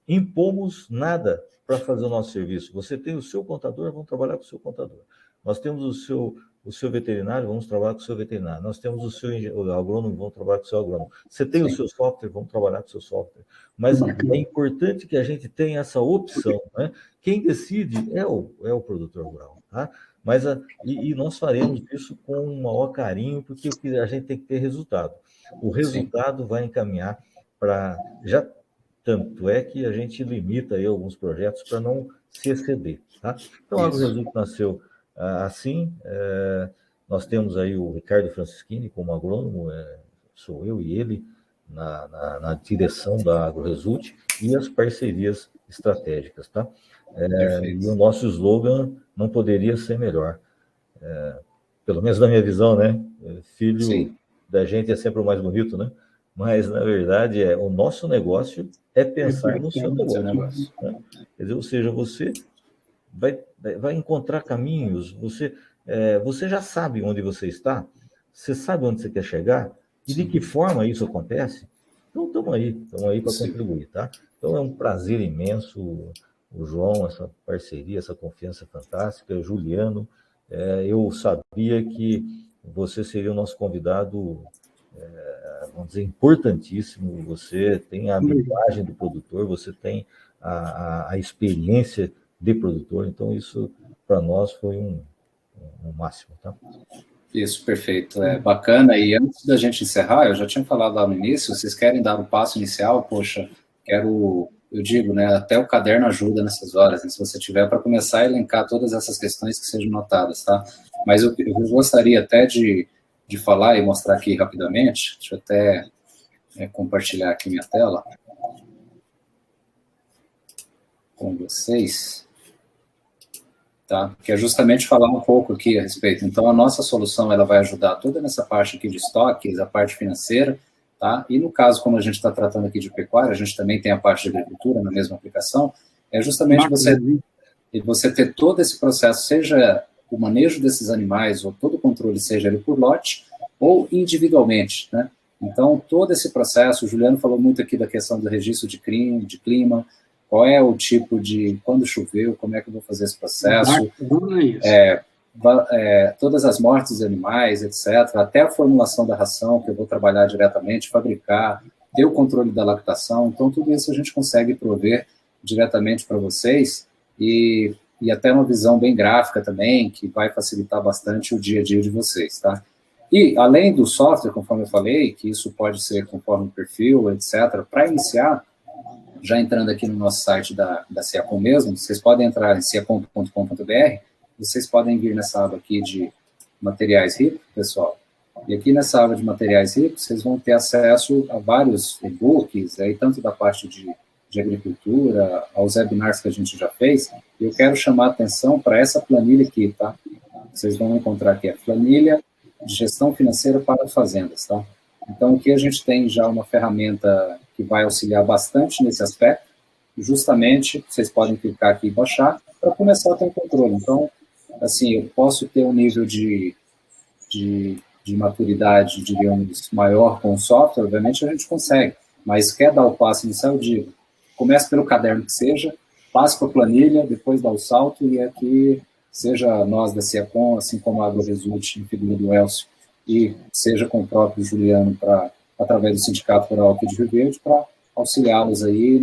impomos nada para fazer o nosso serviço. Você tem o seu contador, vamos trabalhar com o seu contador. Nós temos o seu veterinário, vamos trabalhar com o seu veterinário. Nós temos o agrônomo, vamos trabalhar com o seu agrônomo. Você tem o seu software, vamos trabalhar com o seu software. Mas é importante que a gente tenha essa opção, né? Quem decide é o produtor rural, tá? Mas nós faremos isso com o maior carinho, porque a gente tem que ter resultado. O resultado vai encaminhar para... Tanto é que a gente limita aí alguns projetos para não se exceder, tá? Então, a AgroResult nasceu assim. Nós temos aí o Ricardo Francischini como agrônomo, sou eu e ele na direção da AgroResult e as parcerias estratégicas, tá? E o nosso slogan não poderia ser melhor. Pelo menos na minha visão, né? Filho da gente é sempre o mais bonito, né? Mas, na verdade, o nosso negócio é pensar no seu negócio. Né? Quer dizer, ou seja, você vai encontrar caminhos, você já sabe onde você está, você sabe onde você quer chegar e de que forma isso acontece. Então, estamos aí para contribuir, tá? Então, é um prazer imenso, o João, essa parceria, essa confiança fantástica, Juliano. Eu sabia que você seria o nosso convidado, vamos dizer, importantíssimo. Você tem a habilidade do produtor, você tem a experiência de produtor, então isso para nós foi um máximo, tá? Isso, perfeito, bacana. E antes da gente encerrar, eu já tinha falado lá no início, vocês querem dar o passo inicial? Poxa, eu digo, né, até o caderno ajuda nessas horas, né, se você tiver, para começar a elencar todas essas questões que sejam notadas, tá? Mas eu gostaria até de falar e mostrar aqui rapidamente, deixa eu até compartilhar aqui minha tela com vocês. tá? Que é justamente falar um pouco aqui a respeito. Então, a nossa solução, ela vai ajudar toda nessa parte aqui de estoques, a parte financeira, tá? E no caso, como a gente está tratando aqui de pecuária, a gente também tem a parte de agricultura na mesma aplicação, é justamente você ter todo esse processo, seja o manejo desses animais, ou todo o controle, seja ele por lote, ou individualmente, né? Então, todo esse processo, o Juliano falou muito aqui da questão do registro de clima, qual é o tipo de, quando choveu, como é que eu vou fazer esse processo, todas as mortes de animais, etc., até a formulação da ração, que eu vou trabalhar diretamente, fabricar, ter o controle da lactação, então tudo isso a gente consegue prover diretamente para vocês, e até uma visão bem gráfica também, que vai facilitar bastante o dia a dia de vocês, tá? E, além do software, conforme eu falei, que isso pode ser conforme o perfil, etc., para iniciar, já entrando aqui no nosso site da Ciacom mesmo, vocês podem entrar em ciacom.com.br, vocês podem vir nessa aba aqui de materiais ricos, pessoal, e aqui nessa aba de materiais ricos, vocês vão ter acesso a vários e-books, aí, tanto da parte de agricultura, aos webinars que a gente já fez, e eu quero chamar a atenção para essa planilha aqui, tá? Vocês vão encontrar aqui a planilha de gestão financeira para fazendas, tá? Então, aqui a gente tem já uma ferramenta que vai auxiliar bastante nesse aspecto, justamente, vocês podem clicar aqui e baixar, para começar a ter um controle. Então, assim, eu posso ter um nível de maturidade, digamos, maior com o software, obviamente a gente consegue, mas quer dar o passo inicial, eu digo, comece pelo caderno que seja, passe para a planilha, depois dá o salto, e aqui, seja nós da Ciacom, assim como a AgroResult, em figura do Elcio, e seja com o próprio Juliano, através do Sindicato Rural aqui de Rio Verde, para auxiliá-los aí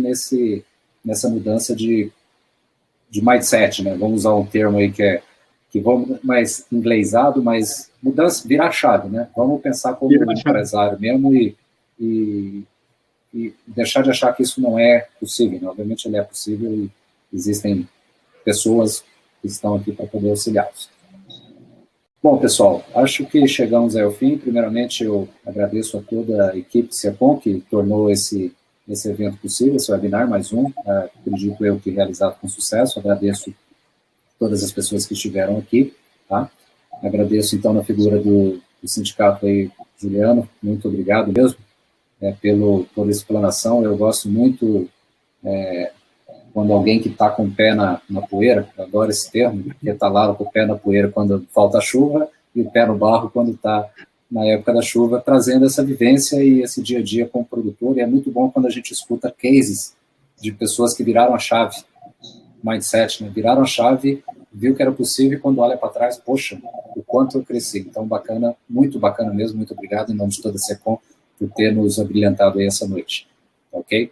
nessa mudança de mindset, né? Vamos usar um termo aí que vamos mais inglesado, mas mudança, virar chave, né? Vamos pensar como um empresário mesmo e deixar de achar que isso não é possível, né? Obviamente ele é possível e existem pessoas que estão aqui para poder auxiliá-los. Bom, pessoal, acho que chegamos ao fim. Primeiramente, eu agradeço a toda a equipe Ciacom que tornou esse evento possível, esse webinar, mais um, acredito eu que realizado com sucesso. Agradeço todas as pessoas que estiveram aqui, tá? Agradeço, então, na figura do sindicato aí, Juliano, muito obrigado mesmo pela explanação. Eu gosto muito quando alguém que está com o pé na poeira, eu adoro esse termo, porque está lá com o pé na poeira quando falta chuva e o pé no barro quando está na época da chuva, trazendo essa vivência e esse dia a dia com o produtor. E é muito bom quando a gente escuta cases de pessoas que viraram a chave, mindset, né? Viraram a chave, viu que era possível e quando olha para trás, poxa, o quanto eu cresci. Então, bacana, muito bacana mesmo, muito obrigado em nome de toda a Ciacom por ter nos abrilhantado aí essa noite, ok?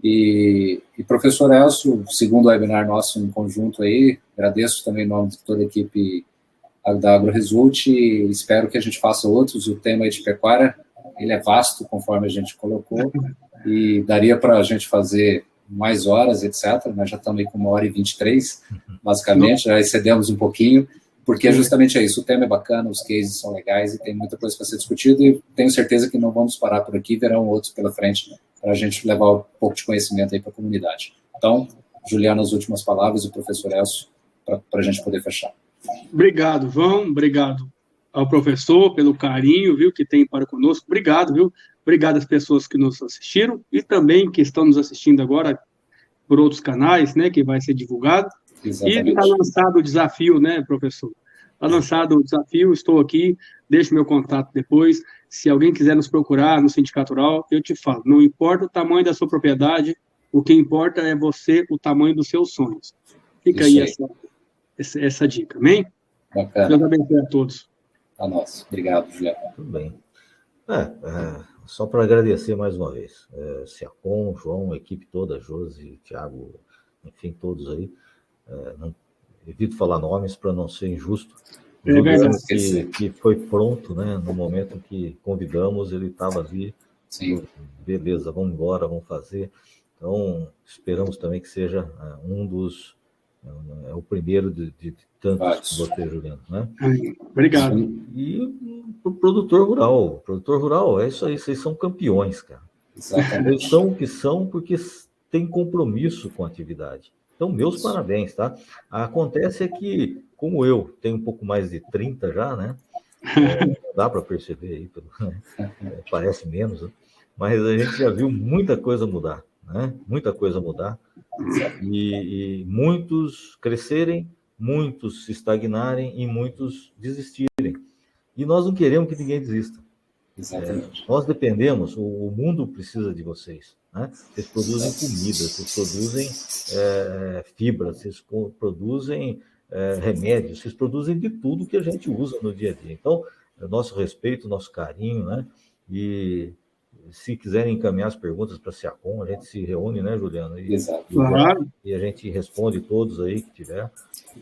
E professor Elcio, segundo webinar nosso em conjunto aí, agradeço também em nome de toda a equipe da AgroResult e espero que a gente faça outros. O tema aí de pecuária, ele é vasto, conforme a gente colocou, e daria para a gente fazer mais horas, etc. Nós já estamos aí com 1h23, basicamente, já excedemos um pouquinho, porque justamente é isso, o tema é bacana, os cases são legais e tem muita coisa para ser discutida e tenho certeza que não vamos parar por aqui, verão outros pela frente para a gente levar um pouco de conhecimento aí para a comunidade. Então, Juliano, as últimas palavras, o professor Elcio, para a gente poder fechar. Obrigado, João, obrigado ao professor pelo carinho, viu, que tem para conosco, obrigado, viu, obrigado às pessoas que nos assistiram e também que estão nos assistindo agora por outros canais, né, que vai ser divulgado. Exatamente. E está lançado o desafio, né, professor? Está lançado o desafio, estou aqui, deixo meu contato depois. Se alguém quiser nos procurar no Sindicato Rural, eu te falo. Não importa o tamanho da sua propriedade, o que importa é você, o tamanho dos seus sonhos. Fica aí essa dica, amém? Bacana. Deus abençoe a todos. A nós. Obrigado, Juliano. Tudo bem. Só para agradecer mais uma vez. Ciacom, João, a equipe toda, Josi, Thiago, enfim, todos aí. Não evito falar nomes para não ser injusto. Que foi pronto, né? No momento em que convidamos, ele estava ali. Sim. Beleza, vamos embora, vamos fazer. Então, esperamos também que seja o primeiro de tantos que você, Juliano, né? Obrigado. E o produtor rural, é isso aí, vocês são campeões, cara. Exatamente. Eles são o que são porque têm compromisso com a atividade. Então, meus parabéns, tá? Acontece é que, como eu tenho um pouco mais de 30 já, né? Dá para perceber aí, parece menos, né? Mas a gente já viu muita coisa mudar, né? Muita coisa mudar. E muitos crescerem, muitos se estagnarem e muitos desistirem. E nós não queremos que ninguém desista. Nós dependemos, o mundo precisa de vocês, né? Vocês produzem comida, vocês produzem fibra, vocês produzem remédios, vocês produzem de tudo que a gente usa no dia a dia. Então, nosso respeito, nosso carinho, né? E se quiserem encaminhar as perguntas para a SEACOM, a gente se reúne, né, Juliano? E a gente responde todos aí que tiver,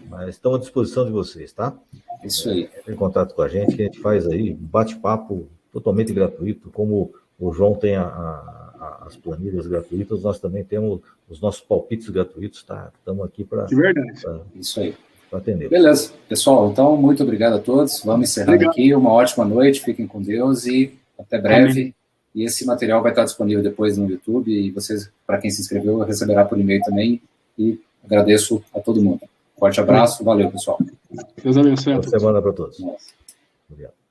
mas estamos à disposição de vocês, tá? Isso aí. Entre em contato com a gente faz aí um bate-papo totalmente gratuito, como o João tem as planilhas gratuitas, nós também temos os nossos palpites gratuitos, tá? Estamos aqui para isso aí. Atender. Beleza, pessoal, então muito obrigado a todos, vamos encerrando aqui, uma ótima noite, fiquem com Deus e até breve. Amém. E esse material vai estar disponível depois no YouTube, e vocês, para quem se inscreveu, receberá por e-mail também, e agradeço a todo mundo. Forte abraço, valeu, pessoal. Deus abençoe a todos. Boa semana para todos. Obrigado.